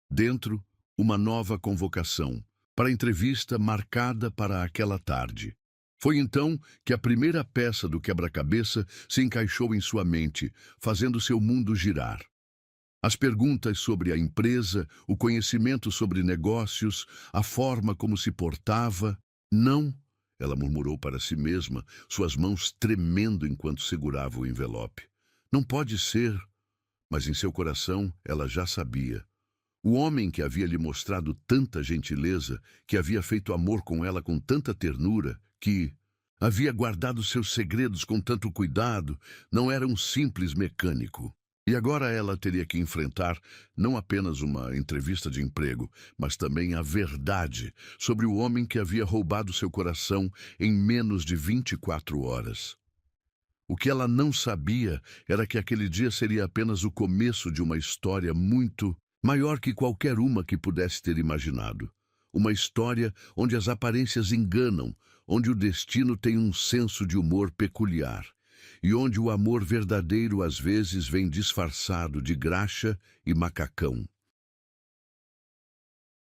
Dentro, uma nova convocação para a entrevista marcada para aquela tarde. Foi então que a primeira peça do quebra-cabeça se encaixou em sua mente, fazendo seu mundo girar. As perguntas sobre a empresa, o conhecimento sobre negócios, a forma como se portava. "Não", ela murmurou para si mesma, suas mãos tremendo enquanto segurava o envelope. "Não pode ser." Mas em seu coração ela já sabia. O homem que havia lhe mostrado tanta gentileza, que havia feito amor com ela com tanta ternura, que havia guardado seus segredos com tanto cuidado, não era um simples mecânico. E agora ela teria que enfrentar não apenas uma entrevista de emprego, mas também a verdade sobre o homem que havia roubado seu coração em menos de 24 horas. O que ela não sabia era que aquele dia seria apenas o começo de uma história muito maior que qualquer uma que pudesse ter imaginado. Uma história onde as aparências enganam, onde o destino tem um senso de humor peculiar e onde o amor verdadeiro às vezes vem disfarçado de graxa e macacão.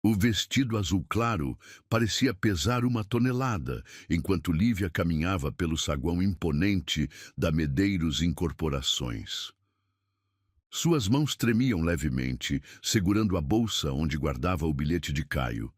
O vestido azul claro parecia pesar 1 tonelada, enquanto Lívia caminhava pelo saguão imponente da Medeiros Incorporações. Suas mãos tremiam levemente, segurando a bolsa onde guardava o bilhete de Caio.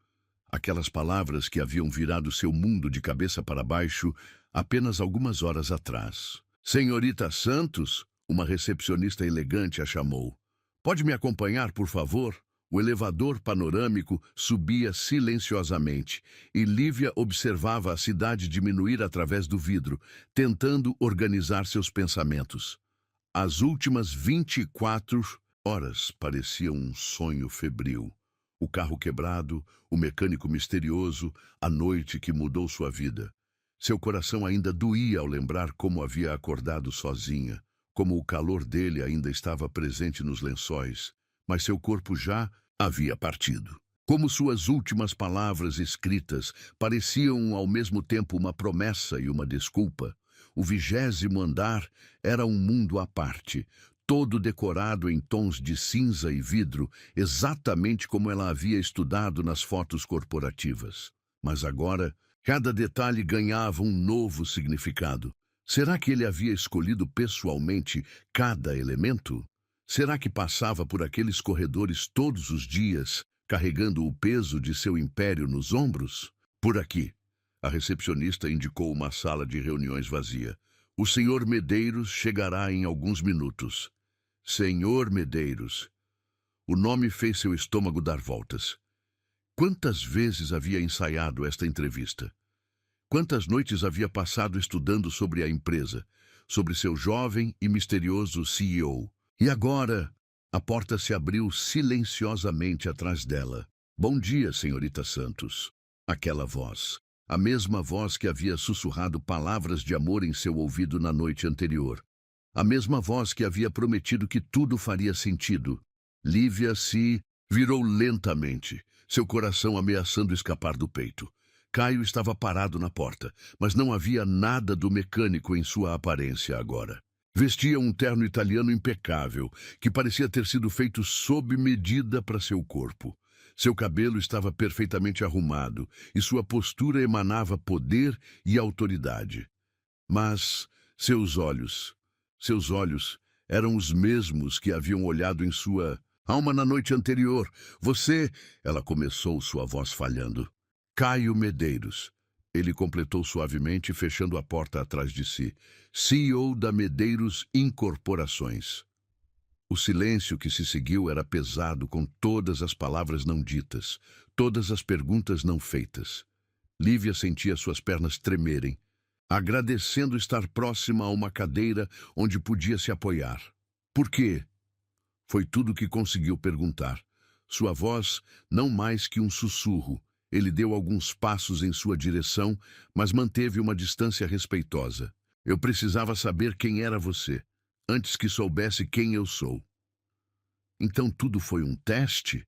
Aquelas palavras que haviam virado seu mundo de cabeça para baixo apenas algumas horas atrás. Senhorita Santos, uma recepcionista elegante a chamou. Pode me acompanhar, por favor? O elevador panorâmico subia silenciosamente e Lívia observava a cidade diminuir através do vidro, tentando organizar seus pensamentos. As últimas 24 horas pareciam um sonho febril. O carro quebrado, o mecânico misterioso, a noite que mudou sua vida. Seu coração ainda doía ao lembrar como havia acordado sozinha, como o calor dele ainda estava presente nos lençóis, mas seu corpo já havia partido. Como suas últimas palavras escritas pareciam ao mesmo tempo uma promessa e uma desculpa. O 20º andar era um mundo à parte, todo decorado em tons de cinza e vidro, exatamente como ela havia estudado nas fotos corporativas. Mas agora, cada detalhe ganhava um novo significado. Será que ele havia escolhido pessoalmente cada elemento? Será que passava por aqueles corredores todos os dias, carregando o peso de seu império nos ombros? Por aqui. A recepcionista indicou uma sala de reuniões vazia. O senhor Medeiros chegará em alguns minutos. Senhor Medeiros. O nome fez seu estômago dar voltas. Quantas vezes havia ensaiado esta entrevista? Quantas noites havia passado estudando sobre a empresa, sobre seu jovem e misterioso CEO? E agora, a porta se abriu silenciosamente atrás dela. Bom dia, senhorita Santos. Aquela voz. A mesma voz que havia sussurrado palavras de amor em seu ouvido na noite anterior. A mesma voz que havia prometido que tudo faria sentido. Lívia se virou lentamente, seu coração ameaçando escapar do peito. Caio estava parado na porta, mas não havia nada do mecânico em sua aparência agora. Vestia um terno italiano impecável, que parecia ter sido feito sob medida para seu corpo. Seu cabelo estava perfeitamente arrumado e sua postura emanava poder e autoridade. Mas seus olhos eram os mesmos que haviam olhado em sua alma na noite anterior. Você, ela começou, sua voz falhando. Caio Medeiros. Ele completou suavemente, fechando a porta atrás de si. CEO da Medeiros Incorporações. O silêncio que se seguiu era pesado com todas as palavras não ditas, todas as perguntas não feitas. Lívia sentia suas pernas tremerem, agradecendo estar próxima a uma cadeira onde podia se apoiar. Por quê? Foi tudo o que conseguiu perguntar. Sua voz, não mais que um sussurro. Ele deu alguns passos em sua direção, mas manteve uma distância respeitosa. Eu precisava saber quem era você, antes que soubesse quem eu sou. Então tudo foi um teste?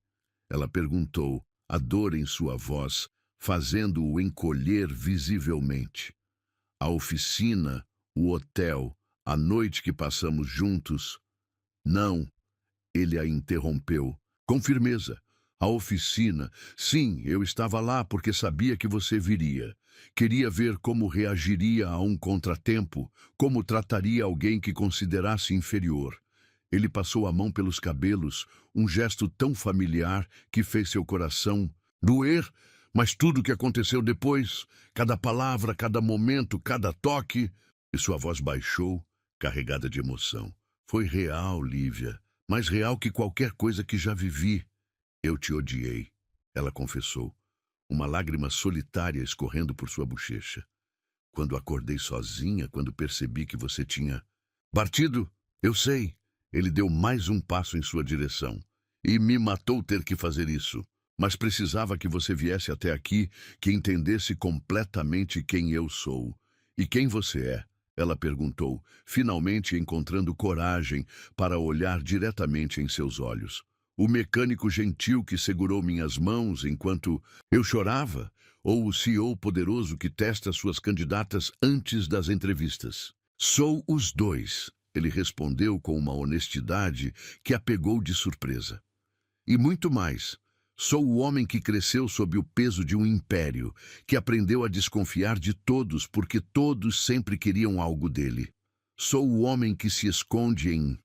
Ela perguntou, a dor em sua voz, fazendo-o encolher visivelmente. A oficina, o hotel, a noite que passamos juntos. Não, ele a interrompeu, com firmeza. A oficina. Sim, eu estava lá porque sabia que você viria. Queria ver como reagiria a um contratempo, como trataria alguém que considerasse inferior. Ele passou a mão pelos cabelos, um gesto tão familiar que fez seu coração doer, mas tudo o que aconteceu depois, cada palavra, cada momento, cada toque, e sua voz baixou, carregada de emoção. Foi real, Lívia, mais real que qualquer coisa que já vivi. Eu te odiei, ela confessou, uma lágrima solitária escorrendo por sua bochecha. Quando acordei sozinha, quando percebi que você tinha partido, eu sei. Ele deu mais um passo em sua direção. E me matou ter que fazer isso. Mas precisava que você viesse até aqui, que entendesse completamente quem eu sou. E quem você é? Ela perguntou, finalmente encontrando coragem para olhar diretamente em seus olhos. O mecânico gentil que segurou minhas mãos enquanto eu chorava? Ou o CEO poderoso que testa suas candidatas antes das entrevistas? Sou os dois, ele respondeu com uma honestidade que a pegou de surpresa. E muito mais. Sou o homem que cresceu sob o peso de um império, que aprendeu a desconfiar de todos porque todos sempre queriam algo dele. Sou o homem que se esconde em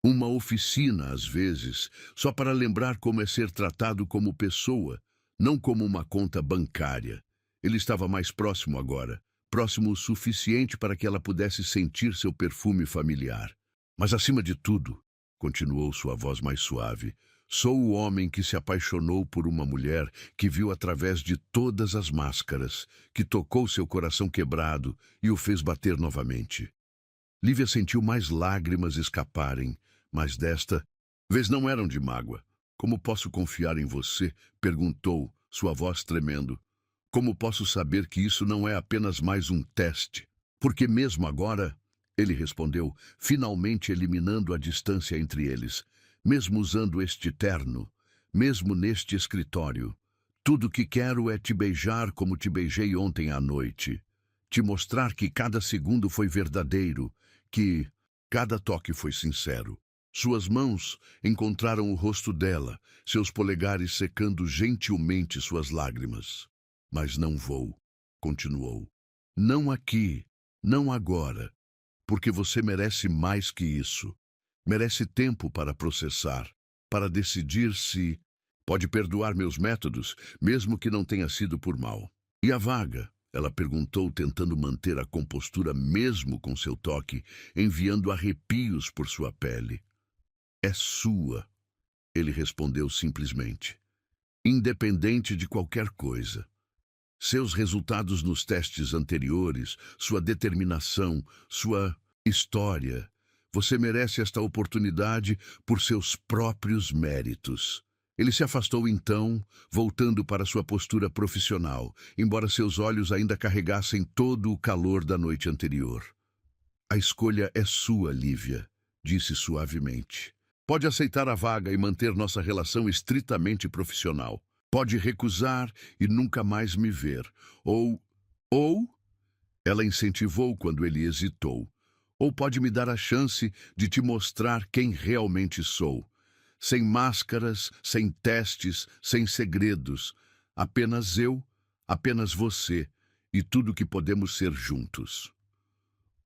uma oficina, às vezes, só para lembrar como é ser tratado como pessoa, não como uma conta bancária. Ele estava mais próximo agora, próximo o suficiente para que ela pudesse sentir seu perfume familiar. Mas, acima de tudo, continuou sua voz mais suave, sou o homem que se apaixonou por uma mulher que viu através de todas as máscaras, que tocou seu coração quebrado e o fez bater novamente. Lívia sentiu mais lágrimas escaparem, mas desta vez não eram de mágoa. Como posso confiar em você? Perguntou, sua voz tremendo. Como posso saber que isso não é apenas mais um teste? Porque mesmo agora, ele respondeu, finalmente eliminando a distância entre eles, mesmo usando este terno, mesmo neste escritório, tudo que quero é te beijar como te beijei ontem à noite, te mostrar que cada segundo foi verdadeiro, que cada toque foi sincero. Suas mãos encontraram o rosto dela, seus polegares secando gentilmente suas lágrimas. Mas não vou, continuou. Não aqui, não agora, porque você merece mais que isso. Merece tempo para processar, para decidir se pode perdoar meus métodos, mesmo que não tenha sido por mal. E a vaga? Ela perguntou, tentando manter a compostura mesmo com seu toque, enviando arrepios por sua pele. É sua, ele respondeu simplesmente. Independente de qualquer coisa. Seus resultados nos testes anteriores, sua determinação, sua história. Você merece esta oportunidade por seus próprios méritos. Ele se afastou então, voltando para sua postura profissional, embora seus olhos ainda carregassem todo o calor da noite anterior. A escolha é sua, Lívia, disse suavemente. Pode aceitar a vaga e manter nossa relação estritamente profissional. Pode recusar e nunca mais me ver. Ou... Ela incentivou quando ele hesitou. Ou pode me dar a chance de te mostrar quem realmente sou. Sem máscaras, sem testes, sem segredos. Apenas eu, apenas você e tudo que podemos ser juntos.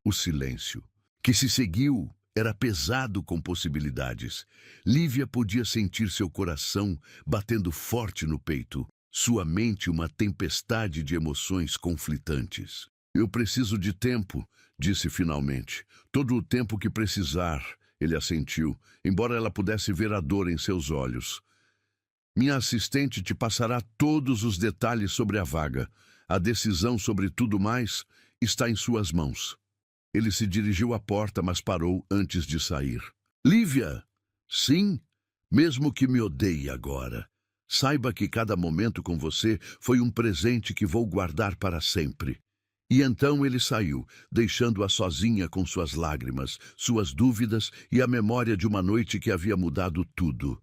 O silêncio, que se seguiu, era pesado com possibilidades. Lívia podia sentir seu coração batendo forte no peito, sua mente uma tempestade de emoções conflitantes. Eu preciso de tempo, disse finalmente. Todo o tempo que precisar, ele assentiu, embora ela pudesse ver a dor em seus olhos. Minha assistente te passará todos os detalhes sobre a vaga. A decisão sobre tudo mais está em suas mãos. Ele se dirigiu à porta, mas parou antes de sair. Lívia! Sim, mesmo que me odeie agora. Saiba que cada momento com você foi um presente que vou guardar para sempre. E então ele saiu, deixando-a sozinha com suas lágrimas, suas dúvidas e a memória de uma noite que havia mudado tudo.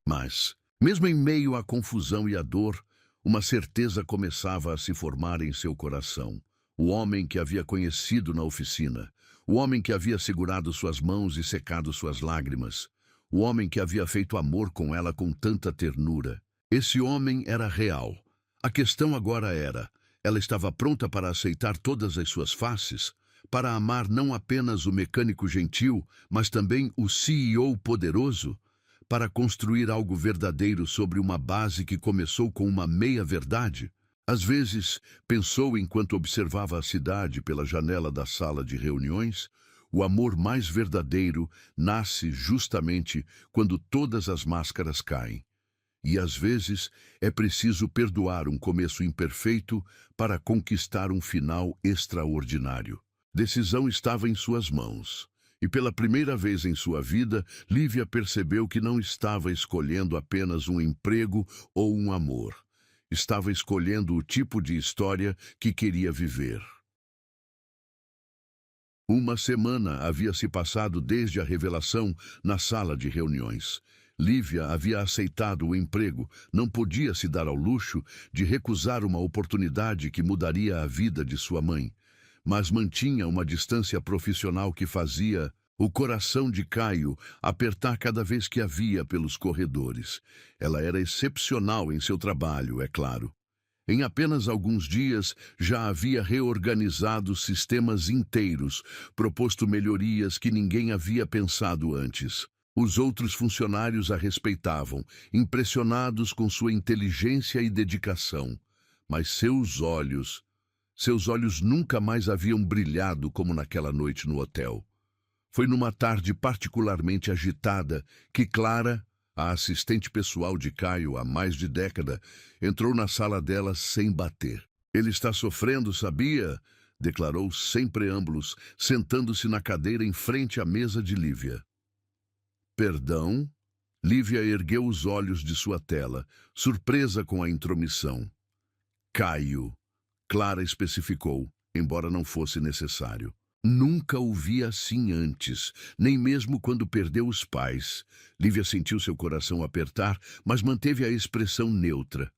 Mas, mesmo em meio à confusão e à dor, uma certeza começava a se formar em seu coração. O homem que havia conhecido na oficina, o homem que havia segurado suas mãos e secado suas lágrimas, o homem que havia feito amor com ela com tanta ternura. Esse homem era real. A questão agora era, ela estava pronta para aceitar todas as suas faces, para amar não apenas o mecânico gentil, mas também o CEO poderoso, para construir algo verdadeiro sobre uma base que começou com uma meia-verdade. Às vezes, pensou enquanto observava a cidade pela janela da sala de reuniões, o amor mais verdadeiro nasce justamente quando todas as máscaras caem. E às vezes é preciso perdoar um começo imperfeito para conquistar um final extraordinário. Decisão estava em suas mãos. E pela primeira vez em sua vida, Lívia percebeu que não estava escolhendo apenas um emprego ou um amor. Estava escolhendo o tipo de história que queria viver. Uma semana havia se passado desde a revelação na sala de reuniões. Lívia havia aceitado o emprego, não podia se dar ao luxo de recusar uma oportunidade que mudaria a vida de sua mãe, mas mantinha uma distância profissional que fazia O coração de Caio apertar cada vez que a via pelos corredores. Ela era excepcional em seu trabalho, é claro. Em apenas alguns dias já havia reorganizado sistemas inteiros, proposto melhorias que ninguém havia pensado antes. Os outros funcionários a respeitavam, impressionados com sua inteligência e dedicação. Mas seus olhos nunca mais haviam brilhado como naquela noite no hotel. Foi numa tarde particularmente agitada que Clara, a assistente pessoal de Caio há mais de década, entrou na sala dela sem bater. Ele está sofrendo, sabia? Declarou sem preâmbulos, sentando-se na cadeira em frente à mesa de Lívia. Perdão? Lívia ergueu os olhos de sua tela, surpresa com a intromissão. Caio, Clara especificou, embora não fosse necessário. Nunca o vi assim antes, nem mesmo quando perdeu os pais. Lívia sentiu seu coração apertar, mas manteve a expressão neutra.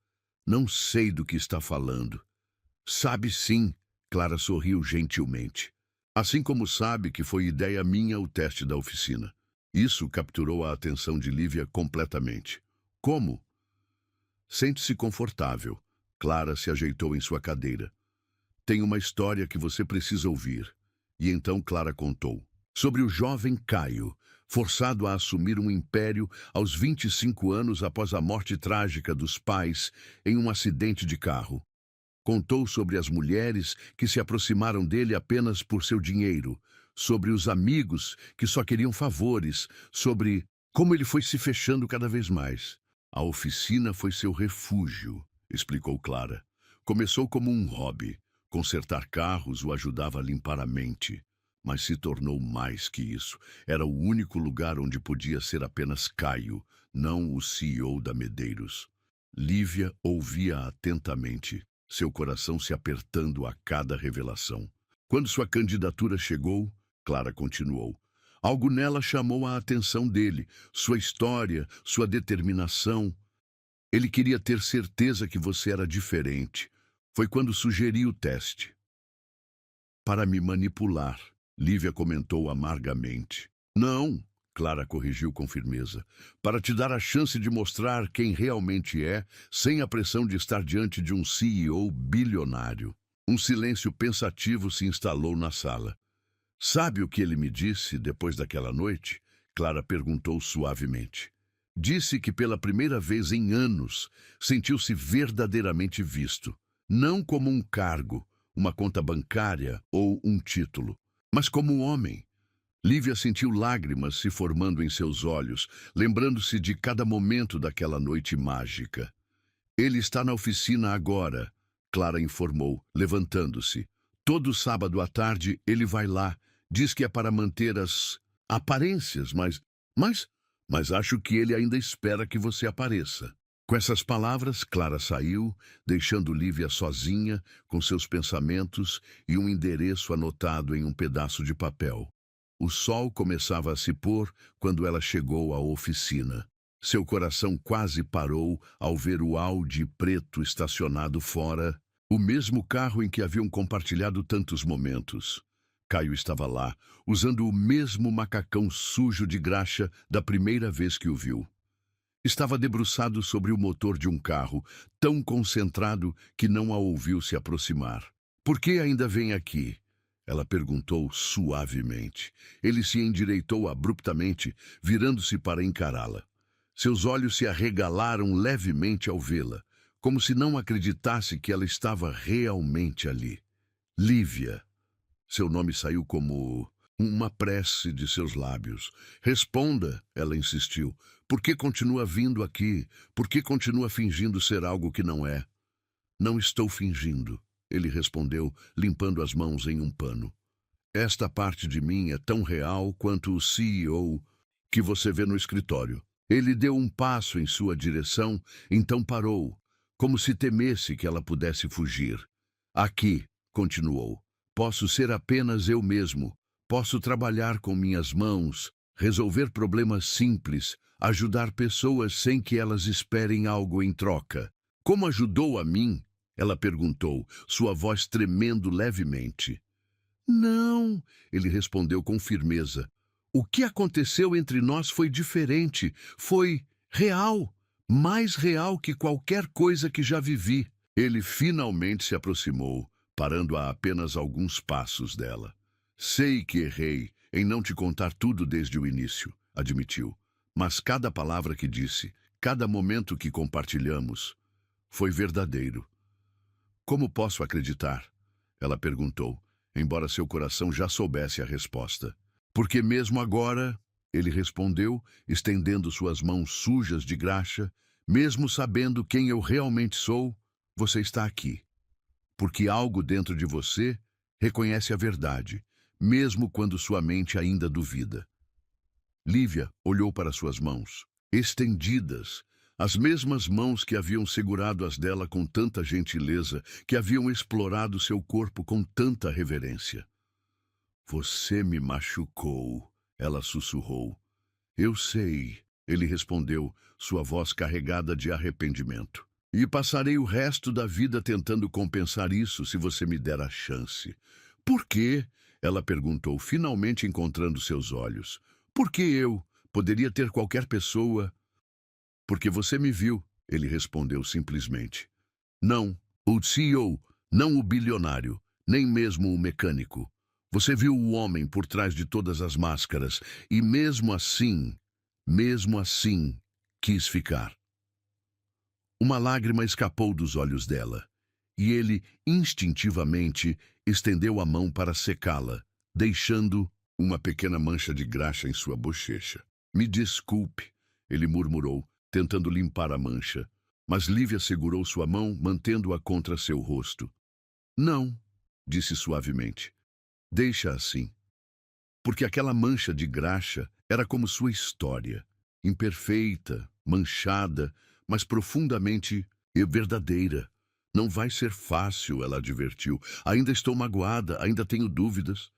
Não sei do que está falando. Sabe sim, Clara sorriu gentilmente. Assim como sabe que foi ideia minha o teste da oficina. Isso capturou a atenção de Lívia completamente. Como? Sente-se confortável. Clara se ajeitou em sua cadeira. Tem uma história que você precisa ouvir. E então Clara contou sobre o jovem Caio, forçado a assumir um império aos 25 anos após a morte trágica dos pais em um acidente de carro. Contou sobre as mulheres que se aproximaram dele apenas por seu dinheiro, sobre os amigos que só queriam favores, sobre como ele foi se fechando cada vez mais. A oficina foi seu refúgio, explicou Clara. Começou como um hobby. Consertar carros o ajudava a limpar a mente, mas se tornou mais que isso. Era o único lugar onde podia ser apenas Caio, não o CEO da Medeiros. Lívia ouvia atentamente, seu coração se apertando a cada revelação. Quando sua candidatura chegou, Clara continuou. Algo nela chamou a atenção dele, sua história, sua determinação. Ele queria ter certeza que você era diferente. Foi quando sugeri o teste. Para me manipular, Lívia comentou amargamente. Não, Clara corrigiu com firmeza. Para te dar a chance de mostrar quem realmente é, sem a pressão de estar diante de um CEO bilionário. Um silêncio pensativo se instalou na sala. Sabe o que ele me disse depois daquela noite? Clara perguntou suavemente. Disse que pela primeira vez em anos sentiu-se verdadeiramente visto. Não como um cargo, uma conta bancária ou um título, mas como um homem. Lívia sentiu lágrimas se formando em seus olhos, lembrando-se de cada momento daquela noite mágica. Ele está na oficina agora, Clara informou, levantando-se. Todo sábado à tarde ele vai lá, diz que é para manter as aparências, mas acho que ele ainda espera que você apareça. Com essas palavras, Clara saiu, deixando Lívia sozinha, com seus pensamentos e um endereço anotado em um pedaço de papel. O sol começava a se pôr quando ela chegou à oficina. Seu coração quase parou ao ver o Audi preto estacionado fora, o mesmo carro em que haviam compartilhado tantos momentos. Caio estava lá, usando o mesmo macacão sujo de graxa da primeira vez que o viu. Estava debruçado sobre o motor de um carro, tão concentrado que não a ouviu se aproximar. Por que ainda vem aqui? Ela perguntou suavemente. Ele se endireitou abruptamente, virando-se para encará-la. Seus olhos se arregalaram levemente ao vê-la, como se não acreditasse que ela estava realmente ali. Lívia. Seu nome saiu como uma prece de seus lábios. Responda, ela insistiu. Por que continua vindo aqui? Por que continua fingindo ser algo que não é? Não estou fingindo, ele respondeu, limpando as mãos em um pano. Esta parte de mim é tão real quanto o CEO que você vê no escritório. Ele deu um passo em sua direção, então parou, como se temesse que ela pudesse fugir. Aqui, continuou, posso ser apenas eu mesmo. Posso trabalhar com minhas mãos, resolver problemas simples, ajudar pessoas sem que elas esperem algo em troca. Como ajudou a mim? Ela perguntou, sua voz tremendo levemente. Não, ele respondeu com firmeza. O que aconteceu entre nós foi diferente, foi real, mais real que qualquer coisa que já vivi. Ele finalmente se aproximou, parando a apenas alguns passos dela. Sei que errei em não te contar tudo desde o início, admitiu. Mas cada palavra que disse, cada momento que compartilhamos, foi verdadeiro. Como posso acreditar? Ela perguntou, embora seu coração já soubesse a resposta. Porque mesmo agora, ele respondeu, estendendo suas mãos sujas de graxa, mesmo sabendo quem eu realmente sou, você está aqui. Porque algo dentro de você reconhece a verdade, mesmo quando sua mente ainda duvida. Lívia olhou para suas mãos, estendidas, as mesmas mãos que haviam segurado as dela com tanta gentileza, que haviam explorado seu corpo com tanta reverência. Você me machucou, ela sussurrou. Eu sei, ele respondeu, sua voz carregada de arrependimento. E passarei o resto da vida tentando compensar isso se você me der a chance. Por quê? Ela perguntou, finalmente encontrando seus olhos. Por que eu? Poderia ter qualquer pessoa. Porque você me viu, ele respondeu simplesmente. Não, o CEO, não o bilionário, nem mesmo o mecânico. Você viu o homem por trás de todas as máscaras e mesmo assim, quis ficar. Uma lágrima escapou dos olhos dela, e ele, instintivamente, estendeu a mão para secá-la, deixando uma pequena mancha de graxa em sua bochecha. Me desculpe, ele murmurou, tentando limpar a mancha, mas Lívia segurou sua mão, mantendo-a contra seu rosto. Não, disse suavemente. Deixa assim. Porque aquela mancha de graxa era como sua história, imperfeita, manchada, mas profundamente verdadeira. Não vai ser fácil, ela advertiu. Ainda estou magoada, ainda tenho dúvidas.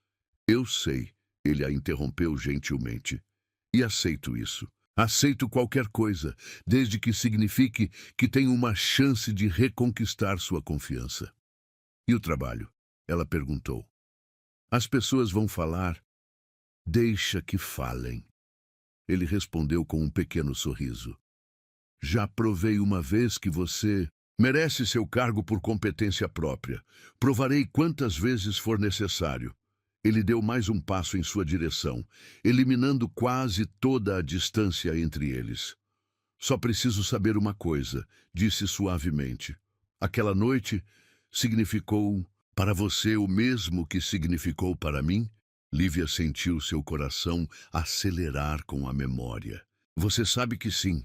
Eu sei, ele a interrompeu gentilmente. E aceito isso. Aceito qualquer coisa, desde que signifique que tenho uma chance de reconquistar sua confiança. E o trabalho? Ela perguntou. As pessoas vão falar. Deixa que falem. Ele respondeu com um pequeno sorriso. Já provei uma vez que você merece seu cargo por competência própria. Provarei quantas vezes for necessário. Ele deu mais um passo em sua direção, eliminando quase toda a distância entre eles. Só preciso saber uma coisa, disse suavemente. Aquela noite significou para você o mesmo que significou para mim? Lívia sentiu seu coração acelerar com a memória. Você sabe que sim.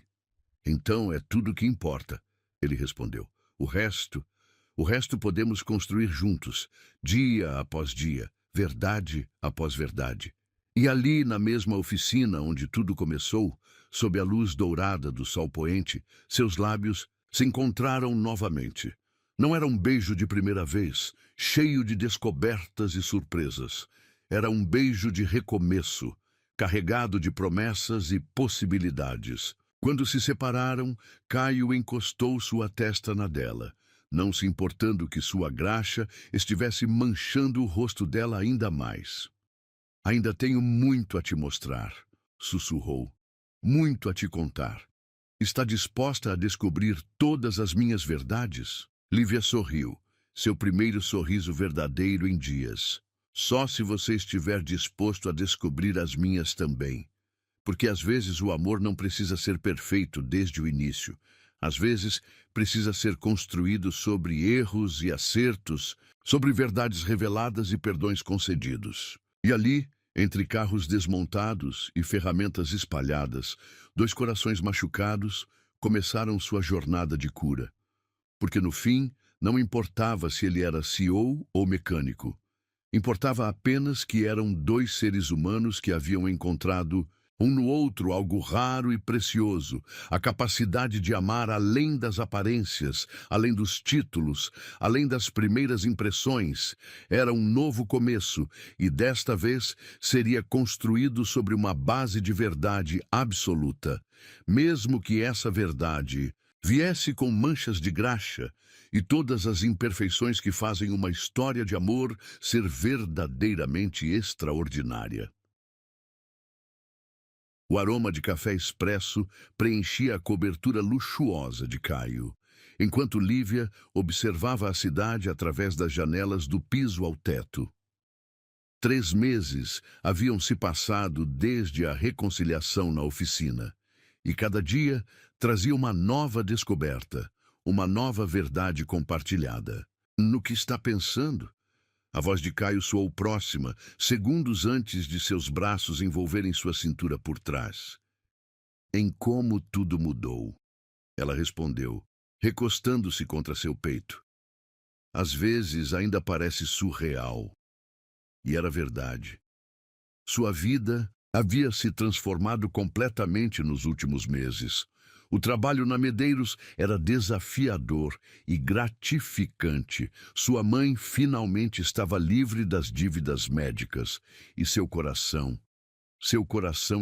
Então é tudo o que importa, ele respondeu. O resto podemos construir juntos, dia após dia, verdade após verdade. E ali, na mesma oficina onde tudo começou, sob a luz dourada do sol poente, seus lábios se encontraram novamente. Não era um beijo de primeira vez, cheio de descobertas e surpresas. Era um beijo de recomeço, carregado de promessas e possibilidades. Quando se separaram, Caio encostou sua testa na dela, não se importando que sua graxa estivesse manchando o rosto dela ainda mais. Ainda tenho muito a te mostrar, sussurrou. Muito a te contar. Está disposta a descobrir todas as minhas verdades? Lívia sorriu, seu primeiro sorriso verdadeiro em dias. Só se você estiver disposto a descobrir as minhas também. Porque às vezes o amor não precisa ser perfeito desde o início. Às vezes precisa ser construído sobre erros e acertos, sobre verdades reveladas e perdões concedidos. E ali, entre carros desmontados e ferramentas espalhadas, dois corações machucados começaram sua jornada de cura. Porque no fim, não importava se ele era CEO ou mecânico. Importava apenas que eram dois seres humanos que haviam encontrado um no outro algo raro e precioso, a capacidade de amar além das aparências, além dos títulos, além das primeiras impressões. Era um novo começo e desta vez seria construído sobre uma base de verdade absoluta, mesmo que essa verdade viesse com manchas de graxa e todas as imperfeições que fazem uma história de amor ser verdadeiramente extraordinária. O aroma de café expresso preenchia a cobertura luxuosa de Caio, enquanto Lívia observava a cidade através das janelas do piso ao teto. 3 meses haviam se passado desde a reconciliação na oficina, e cada dia trazia uma nova descoberta, uma nova verdade compartilhada. No que está pensando? A voz de Caio soou próxima, segundos antes de seus braços envolverem sua cintura por trás. Em como tudo mudou, ela respondeu, recostando-se contra seu peito. Às vezes ainda parece surreal. E era verdade. Sua vida havia se transformado completamente nos últimos meses. O trabalho na Medeiros era desafiador e gratificante. Sua mãe finalmente estava livre das dívidas médicas e seu coração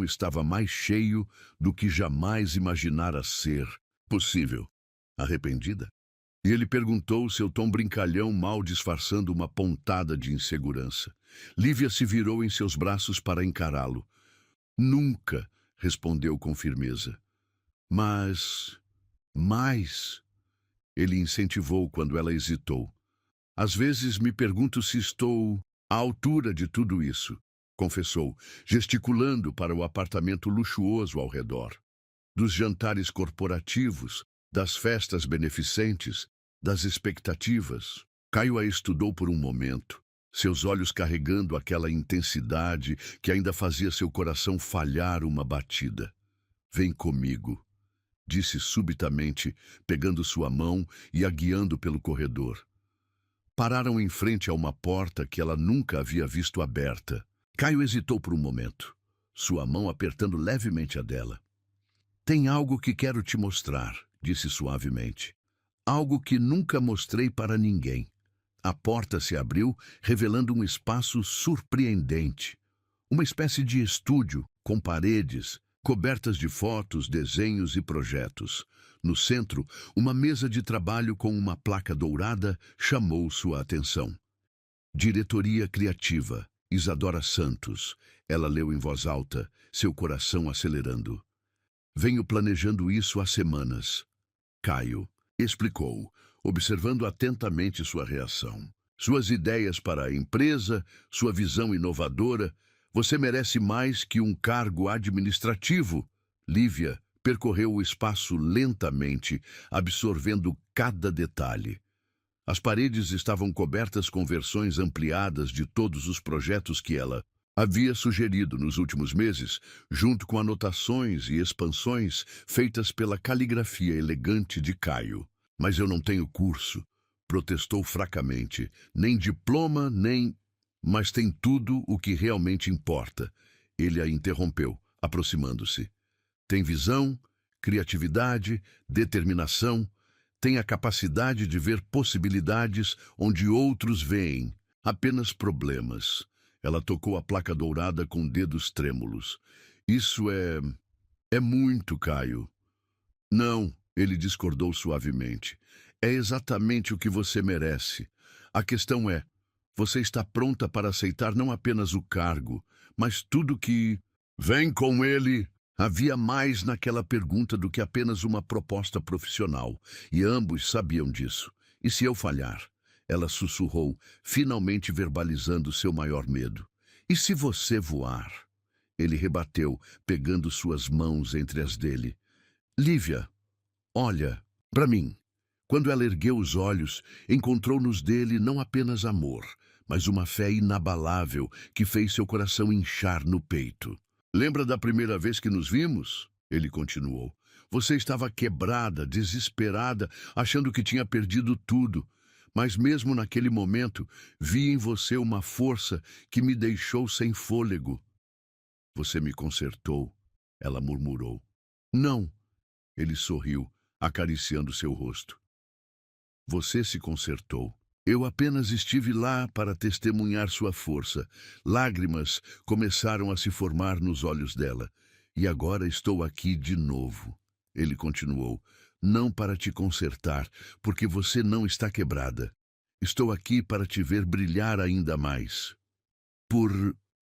estava mais cheio do que jamais imaginara ser possível. Arrependida? E ele perguntou, seu tom brincalhão mal disfarçando uma pontada de insegurança. Lívia se virou em seus braços para encará-lo. Nunca, respondeu com firmeza. Mas... Ele incentivou quando ela hesitou. Às vezes me pergunto se estou à altura de tudo isso, confessou, gesticulando para o apartamento luxuoso ao redor. Dos jantares corporativos, das festas beneficentes, das expectativas. Caio a estudou por um momento, seus olhos carregando aquela intensidade que ainda fazia seu coração falhar uma batida. Vem comigo, disse subitamente, pegando sua mão e a guiando pelo corredor. Pararam em frente a uma porta que ela nunca havia visto aberta. Caio hesitou por um momento, sua mão apertando levemente a dela. Tem algo que quero te mostrar, disse suavemente. Algo que nunca mostrei para ninguém. A porta se abriu, revelando um espaço surpreendente. Uma espécie de estúdio, com paredes, cobertas de fotos, desenhos e projetos. No centro, uma mesa de trabalho com uma placa dourada chamou sua atenção. Diretoria Criativa, Isadora Santos. Ela leu em voz alta, seu coração acelerando. Venho planejando isso há semanas. Caio explicou, observando atentamente sua reação. Suas ideias para a empresa, sua visão inovadora. Você merece mais que um cargo administrativo. Lívia percorreu o espaço lentamente, absorvendo cada detalhe. As paredes estavam cobertas com versões ampliadas de todos os projetos que ela havia sugerido nos últimos meses, junto com anotações e expansões feitas pela caligrafia elegante de Caio. Mas eu não tenho curso, protestou fracamente. Nem diploma, nem... Mas tem tudo o que realmente importa. Ele a interrompeu, aproximando-se. Tem visão, criatividade, determinação. Tem a capacidade de ver possibilidades onde outros veem apenas problemas. Ela tocou a placa dourada com dedos trêmulos. Isso é muito, Caio. Não, ele discordou suavemente. É exatamente o que você merece. A questão é, você está pronta para aceitar não apenas o cargo, mas tudo que... Vem com ele! Havia mais naquela pergunta do que apenas uma proposta profissional, e ambos sabiam disso. E se eu falhar? Ela sussurrou, finalmente verbalizando seu maior medo. E se você voar? Ele rebateu, pegando suas mãos entre as dele. Lívia, olha para mim. Quando ela ergueu os olhos, encontrou nos dele não apenas amor, mas uma fé inabalável que fez seu coração inchar no peito. Lembra da primeira vez que nos vimos? Ele continuou. Você estava quebrada, desesperada, achando que tinha perdido tudo. Mas mesmo naquele momento, vi em você uma força que me deixou sem fôlego. Você me consertou, ela murmurou. Não, ele sorriu, acariciando seu rosto. Você se consertou. Eu apenas estive lá para testemunhar sua força. Lágrimas começaram a se formar nos olhos dela. E agora estou aqui de novo. Ele continuou. Não para te consertar, porque você não está quebrada. Estou aqui para te ver brilhar ainda mais. Por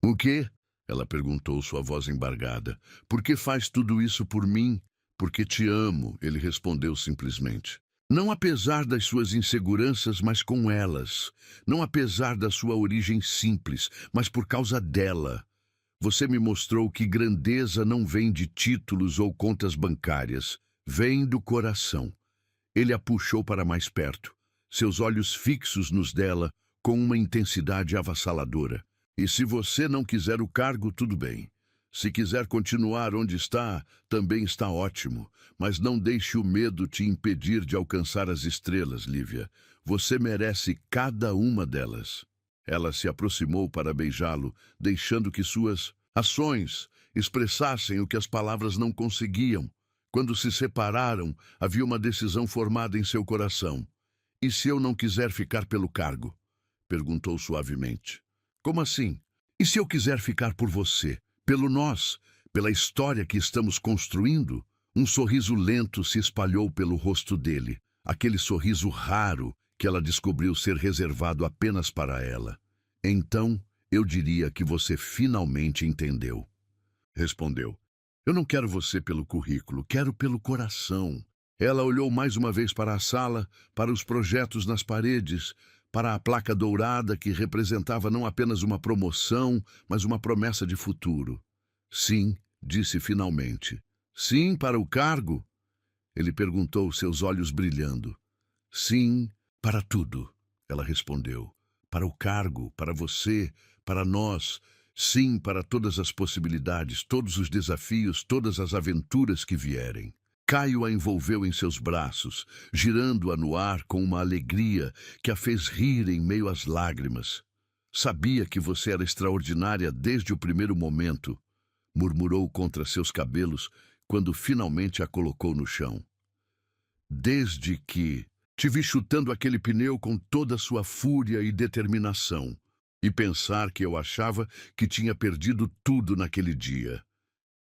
o quê? Ela perguntou, sua voz embargada. Por que faz tudo isso por mim? Porque te amo, ele respondeu simplesmente. Não apesar das suas inseguranças, mas com elas. Não apesar da sua origem simples, mas por causa dela. Você me mostrou que grandeza não vem de títulos ou contas bancárias. Vem do coração. Ele a puxou para mais perto, seus olhos fixos nos dela, com uma intensidade avassaladora. E se você não quiser o cargo, tudo bem. Se quiser continuar onde está, também está ótimo. Mas não deixe o medo te impedir de alcançar as estrelas, Lívia. Você merece cada uma delas. Ela se aproximou para beijá-lo, deixando que suas ações expressassem o que as palavras não conseguiam. Quando se separaram, havia uma decisão formada em seu coração. E se eu não quiser ficar pelo cargo? Perguntou suavemente. Como assim? E se eu quiser ficar por você? Pelo nós? Pela história que estamos construindo? Um sorriso lento se espalhou pelo rosto dele. Aquele sorriso raro que ela descobriu ser reservado apenas para ela. Então, eu diria que você finalmente entendeu. Respondeu. Eu não quero você pelo currículo, quero pelo coração. Ela olhou mais uma vez para a sala, para os projetos nas paredes, para a placa dourada que representava não apenas uma promoção, mas uma promessa de futuro. Sim, disse finalmente. Sim, para o cargo? Ele perguntou, seus olhos brilhando. Sim, para tudo, ela respondeu. Para o cargo, para você, para nós. Sim, para todas as possibilidades, todos os desafios, todas as aventuras que vierem. Caio a envolveu em seus braços, girando-a no ar com uma alegria que a fez rir em meio às lágrimas. Sabia que você era extraordinária desde o primeiro momento, murmurou contra seus cabelos quando finalmente a colocou no chão. Desde que te vi chutando aquele pneu com toda a sua fúria e determinação, e pensar que eu achava que tinha perdido tudo naquele dia.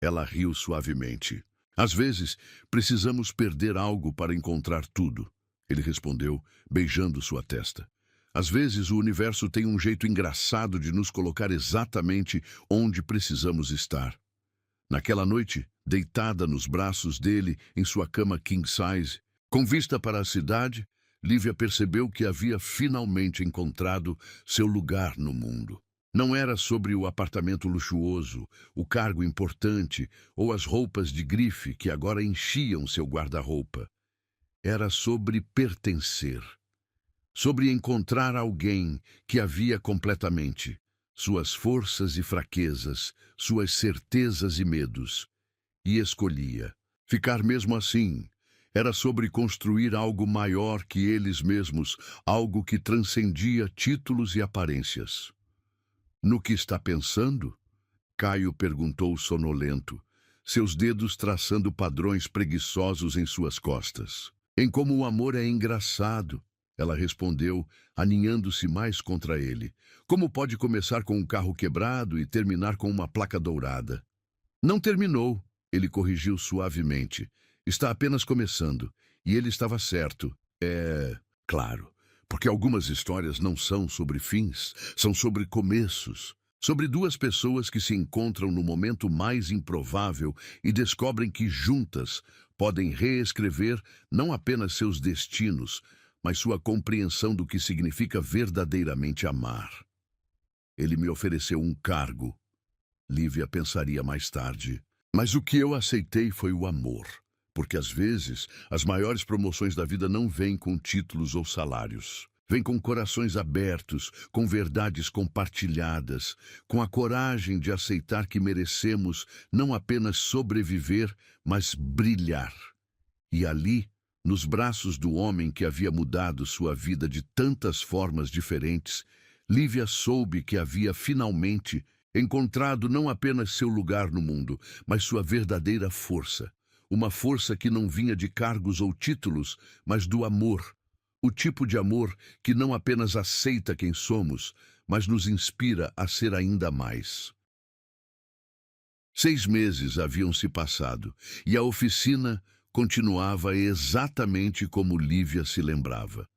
Ela riu suavemente. Às vezes, precisamos perder algo para encontrar tudo, ele respondeu, beijando sua testa. Às vezes, o universo tem um jeito engraçado de nos colocar exatamente onde precisamos estar. Naquela noite, deitada nos braços dele, em sua cama king size, com vista para a cidade, Lívia percebeu que havia finalmente encontrado seu lugar no mundo. Não era sobre o apartamento luxuoso, o cargo importante ou as roupas de grife que agora enchiam seu guarda-roupa. Era sobre pertencer. Sobre encontrar alguém que a via completamente, suas forças e fraquezas, suas certezas e medos. E escolhia. Ficar mesmo assim. Era sobre construir algo maior que eles mesmos, algo que transcendia títulos e aparências. No que está pensando? Caio perguntou sonolento, seus dedos traçando padrões preguiçosos em suas costas. Em como o amor é engraçado, ela respondeu, aninhando-se mais contra ele. Como pode começar com um carro quebrado e terminar com uma placa dourada? Não terminou, ele corrigiu suavemente. Está apenas começando. E ele estava certo. Claro. Porque algumas histórias não são sobre fins, são sobre começos. Sobre duas pessoas que se encontram no momento mais improvável e descobrem que juntas podem reescrever não apenas seus destinos, mas sua compreensão do que significa verdadeiramente amar. Ele me ofereceu um cargo. Lívia pensaria mais tarde. Mas o que eu aceitei foi o amor. Porque às vezes as maiores promoções da vida não vêm com títulos ou salários. Vêm com corações abertos, com verdades compartilhadas, com a coragem de aceitar que merecemos não apenas sobreviver, mas brilhar. E ali, nos braços do homem que havia mudado sua vida de tantas formas diferentes, Lívia soube que havia finalmente encontrado não apenas seu lugar no mundo, mas sua verdadeira força. Uma força que não vinha de cargos ou títulos, mas do amor. O tipo de amor que não apenas aceita quem somos, mas nos inspira a ser ainda mais. 6 meses haviam se passado, e a oficina continuava exatamente como Lívia se lembrava.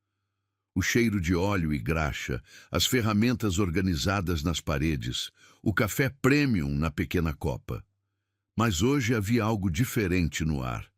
O cheiro de óleo e graxa, as ferramentas organizadas nas paredes, o café premium na pequena copa. Mas hoje havia algo diferente no ar.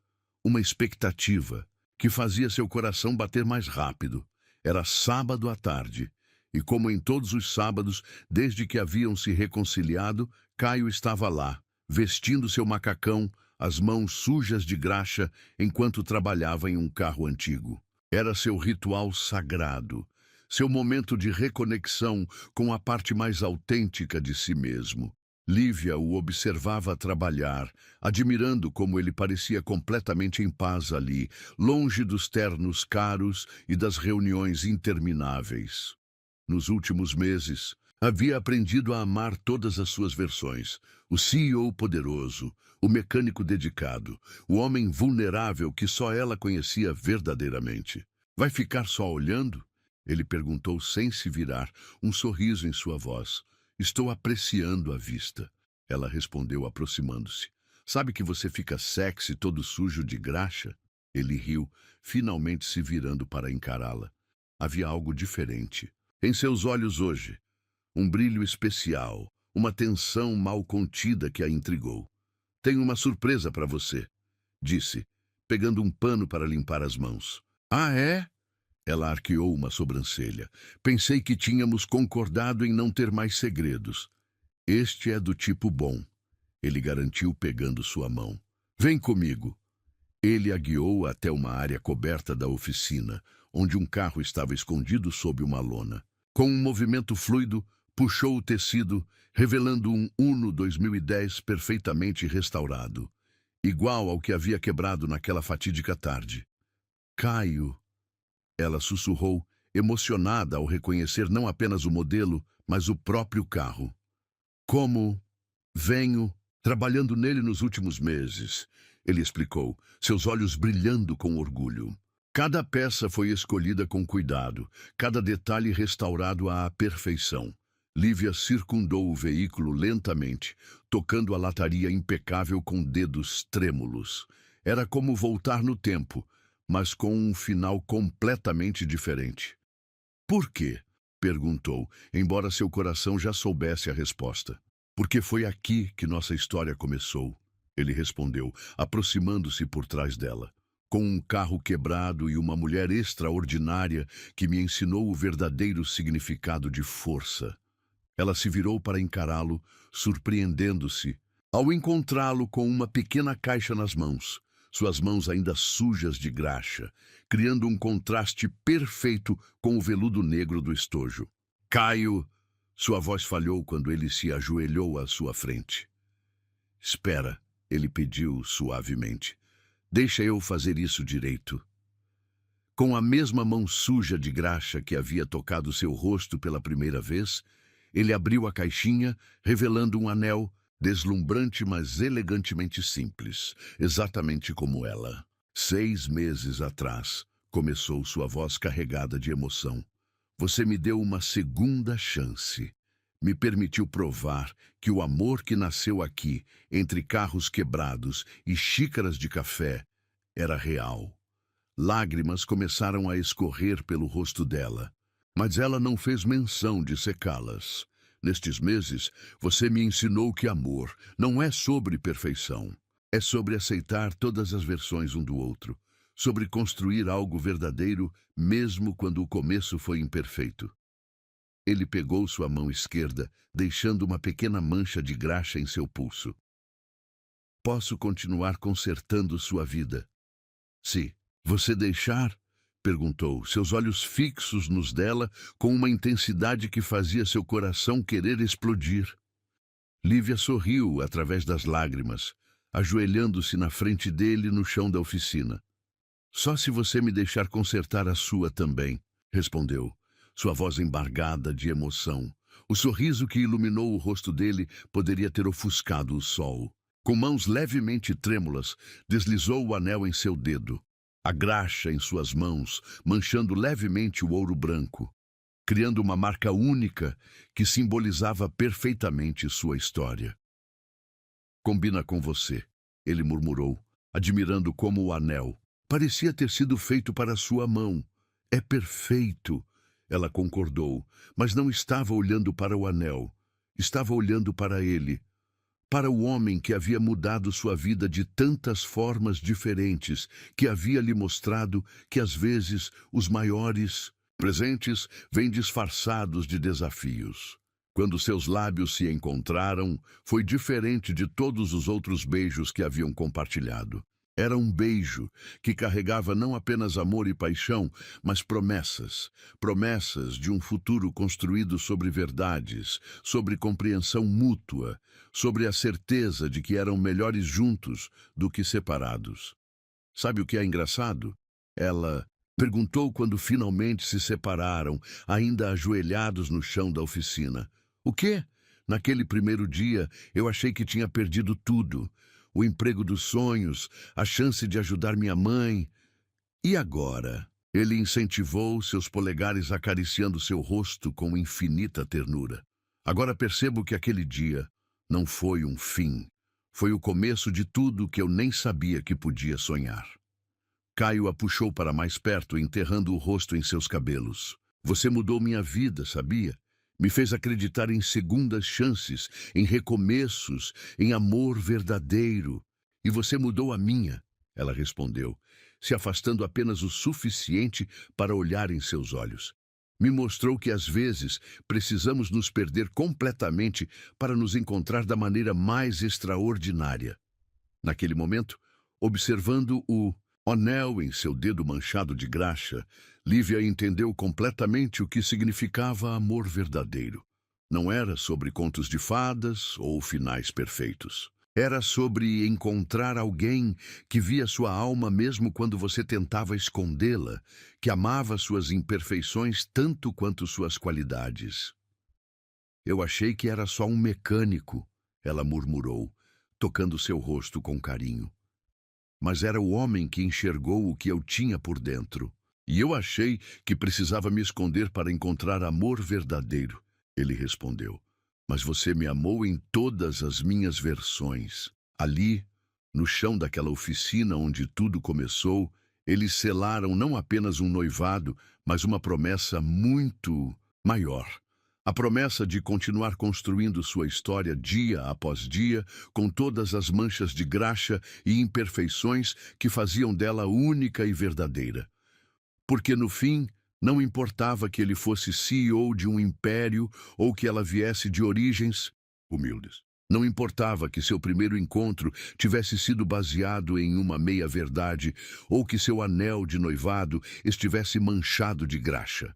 Uma expectativa que fazia seu coração bater mais rápido. Era sábado à tarde, e como em todos os sábados, desde que haviam se reconciliado, Caio estava lá, vestindo seu macacão, as mãos sujas de graxa, enquanto trabalhava em um carro antigo. Era seu ritual sagrado, seu momento de reconexão com a parte mais autêntica de si mesmo. Lívia o observava trabalhar, admirando como ele parecia completamente em paz ali, longe dos ternos caros e das reuniões intermináveis. Nos últimos meses, havia aprendido a amar todas as suas versões. O CEO poderoso, o mecânico dedicado, o homem vulnerável que só ela conhecia verdadeiramente. Vai ficar só olhando? Ele perguntou sem se virar, um sorriso em sua voz. Estou apreciando a vista. Ela respondeu aproximando-se. Sabe que você fica sexy todo sujo de graxa? Ele riu, finalmente se virando para encará-la. Havia algo diferente em seus olhos hoje. Um brilho especial, uma tensão mal contida que a intrigou. Tenho uma surpresa para você, disse, pegando um pano para limpar as mãos. Ah, é? Ela arqueou uma sobrancelha. Pensei que tínhamos concordado em não ter mais segredos. Este é do tipo bom, ele garantiu pegando sua mão. Vem comigo. Ele a guiou até uma área coberta da oficina, onde um carro estava escondido sob uma lona. Com um movimento fluido, puxou o tecido, revelando um Uno 2010 perfeitamente restaurado, igual ao que havia quebrado naquela fatídica tarde. Caio, ela sussurrou, emocionada ao reconhecer não apenas o modelo, mas o próprio carro. Como venho trabalhando nele nos últimos meses, ele explicou, seus olhos brilhando com orgulho. Cada peça foi escolhida com cuidado, cada detalhe restaurado à perfeição. Lívia circundou o veículo lentamente, tocando a lataria impecável com dedos trêmulos. Era como voltar no tempo, mas com um final completamente diferente. Por quê? Perguntou, embora seu coração já soubesse a resposta. Porque foi aqui que nossa história começou, ele respondeu, aproximando-se por trás dela. Com um carro quebrado e uma mulher extraordinária que me ensinou o verdadeiro significado de força. Ela se virou para encará-lo, surpreendendo-se, ao encontrá-lo com uma pequena caixa nas mãos, suas mãos ainda sujas de graxa, criando um contraste perfeito com o veludo negro do estojo. Caio! Sua voz falhou quando ele se ajoelhou à sua frente. Espera, ele pediu suavemente. Deixa eu fazer isso direito. Com a mesma mão suja de graxa que havia tocado seu rosto pela primeira vez, ele abriu a caixinha, revelando um anel deslumbrante, mas elegantemente simples, exatamente como ela. 6 meses atrás, começou sua voz carregada de emoção. Você me deu uma segunda chance. Me permitiu provar que o amor que nasceu aqui, entre carros quebrados e xícaras de café, era real. Lágrimas começaram a escorrer pelo rosto dela, mas ela não fez menção de secá-las. Nestes meses, você me ensinou que amor não é sobre perfeição. É sobre aceitar todas as versões um do outro, sobre construir algo verdadeiro mesmo quando o começo foi imperfeito. Ele pegou sua mão esquerda, deixando uma pequena mancha de graxa em seu pulso. Posso continuar consertando sua vida? Se você deixar, perguntou, seus olhos fixos nos dela com uma intensidade que fazia seu coração querer explodir. Lívia sorriu através das lágrimas, ajoelhando-se na frente dele no chão da oficina. Só se você me deixar consertar a sua também, respondeu, sua voz embargada de emoção. O sorriso que iluminou o rosto dele poderia ter ofuscado o sol. Com mãos levemente trêmulas, deslizou o anel em seu dedo, a graxa em suas mãos, manchando levemente o ouro branco, criando uma marca única que simbolizava perfeitamente sua história. Combina com você, ele murmurou, admirando como o anel parecia ter sido feito para sua mão. É perfeito, ela concordou, mas não estava olhando para o anel. Estava olhando para ele, para o homem que havia mudado sua vida de tantas formas diferentes, que havia lhe mostrado que às vezes os maiores presentes vêm disfarçados de desafios. Quando seus lábios se encontraram, foi diferente de todos os outros beijos que haviam compartilhado. Era um beijo que carregava não apenas amor e paixão, mas promessas. Promessas de um futuro construído sobre verdades, sobre compreensão mútua, sobre a certeza de que eram melhores juntos do que separados. Sabe o que é engraçado? Ela perguntou quando finalmente se separaram, ainda ajoelhados no chão da oficina. O quê? Naquele primeiro dia, eu achei que tinha perdido tudo. O emprego dos sonhos, a chance de ajudar minha mãe. E agora? Ele incentivou, seus polegares acariciando seu rosto com infinita ternura. Agora percebo que aquele dia não foi um fim. Foi o começo de tudo que eu nem sabia que podia sonhar. Caio a puxou para mais perto, enterrando o rosto em seus cabelos. Você mudou minha vida, sabia? Me fez acreditar em segundas chances, em recomeços, em amor verdadeiro. E você mudou a minha, ela respondeu, se afastando apenas o suficiente para olhar em seus olhos. Me mostrou que às vezes precisamos nos perder completamente para nos encontrar da maneira mais extraordinária. Naquele momento, observando o anel em seu dedo manchado de graxa, Lívia entendeu completamente o que significava amor verdadeiro. Não era sobre contos de fadas ou finais perfeitos. Era sobre encontrar alguém que via sua alma mesmo quando você tentava escondê-la, que amava suas imperfeições tanto quanto suas qualidades. Eu achei que era só um mecânico, ela murmurou, tocando seu rosto com carinho. Mas era o homem que enxergou o que eu tinha por dentro. E eu achei que precisava me esconder para encontrar amor verdadeiro. Ele respondeu. Mas você me amou em todas as minhas versões. Ali, no chão daquela oficina onde tudo começou, eles selaram não apenas um noivado, mas uma promessa muito maior. A promessa de continuar construindo sua história dia após dia, com todas as manchas de graxa e imperfeições que faziam dela única e verdadeira. Porque, no fim, não importava que ele fosse CEO de um império ou que ela viesse de origens humildes. Não importava que seu primeiro encontro tivesse sido baseado em uma meia-verdade ou que seu anel de noivado estivesse manchado de graxa.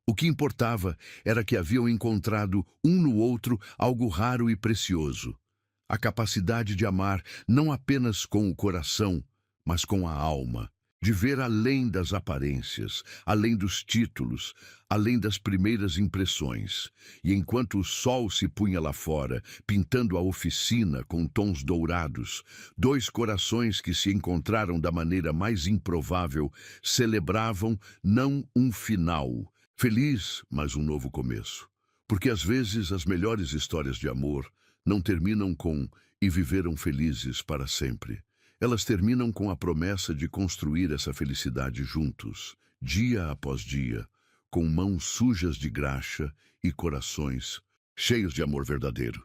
O que importava era que haviam encontrado um no outro algo raro e precioso. A capacidade de amar não apenas com o coração, mas com a alma. De ver além das aparências, além dos títulos, além das primeiras impressões. E enquanto o sol se punha lá fora, pintando a oficina com tons dourados, dois corações que se encontraram da maneira mais improvável celebravam não um final, feliz, mas um novo começo. Porque às vezes as melhores histórias de amor não terminam com "e viveram felizes para sempre". Elas terminam com a promessa de construir essa felicidade juntos, dia após dia, com mãos sujas de graxa e corações cheios de amor verdadeiro.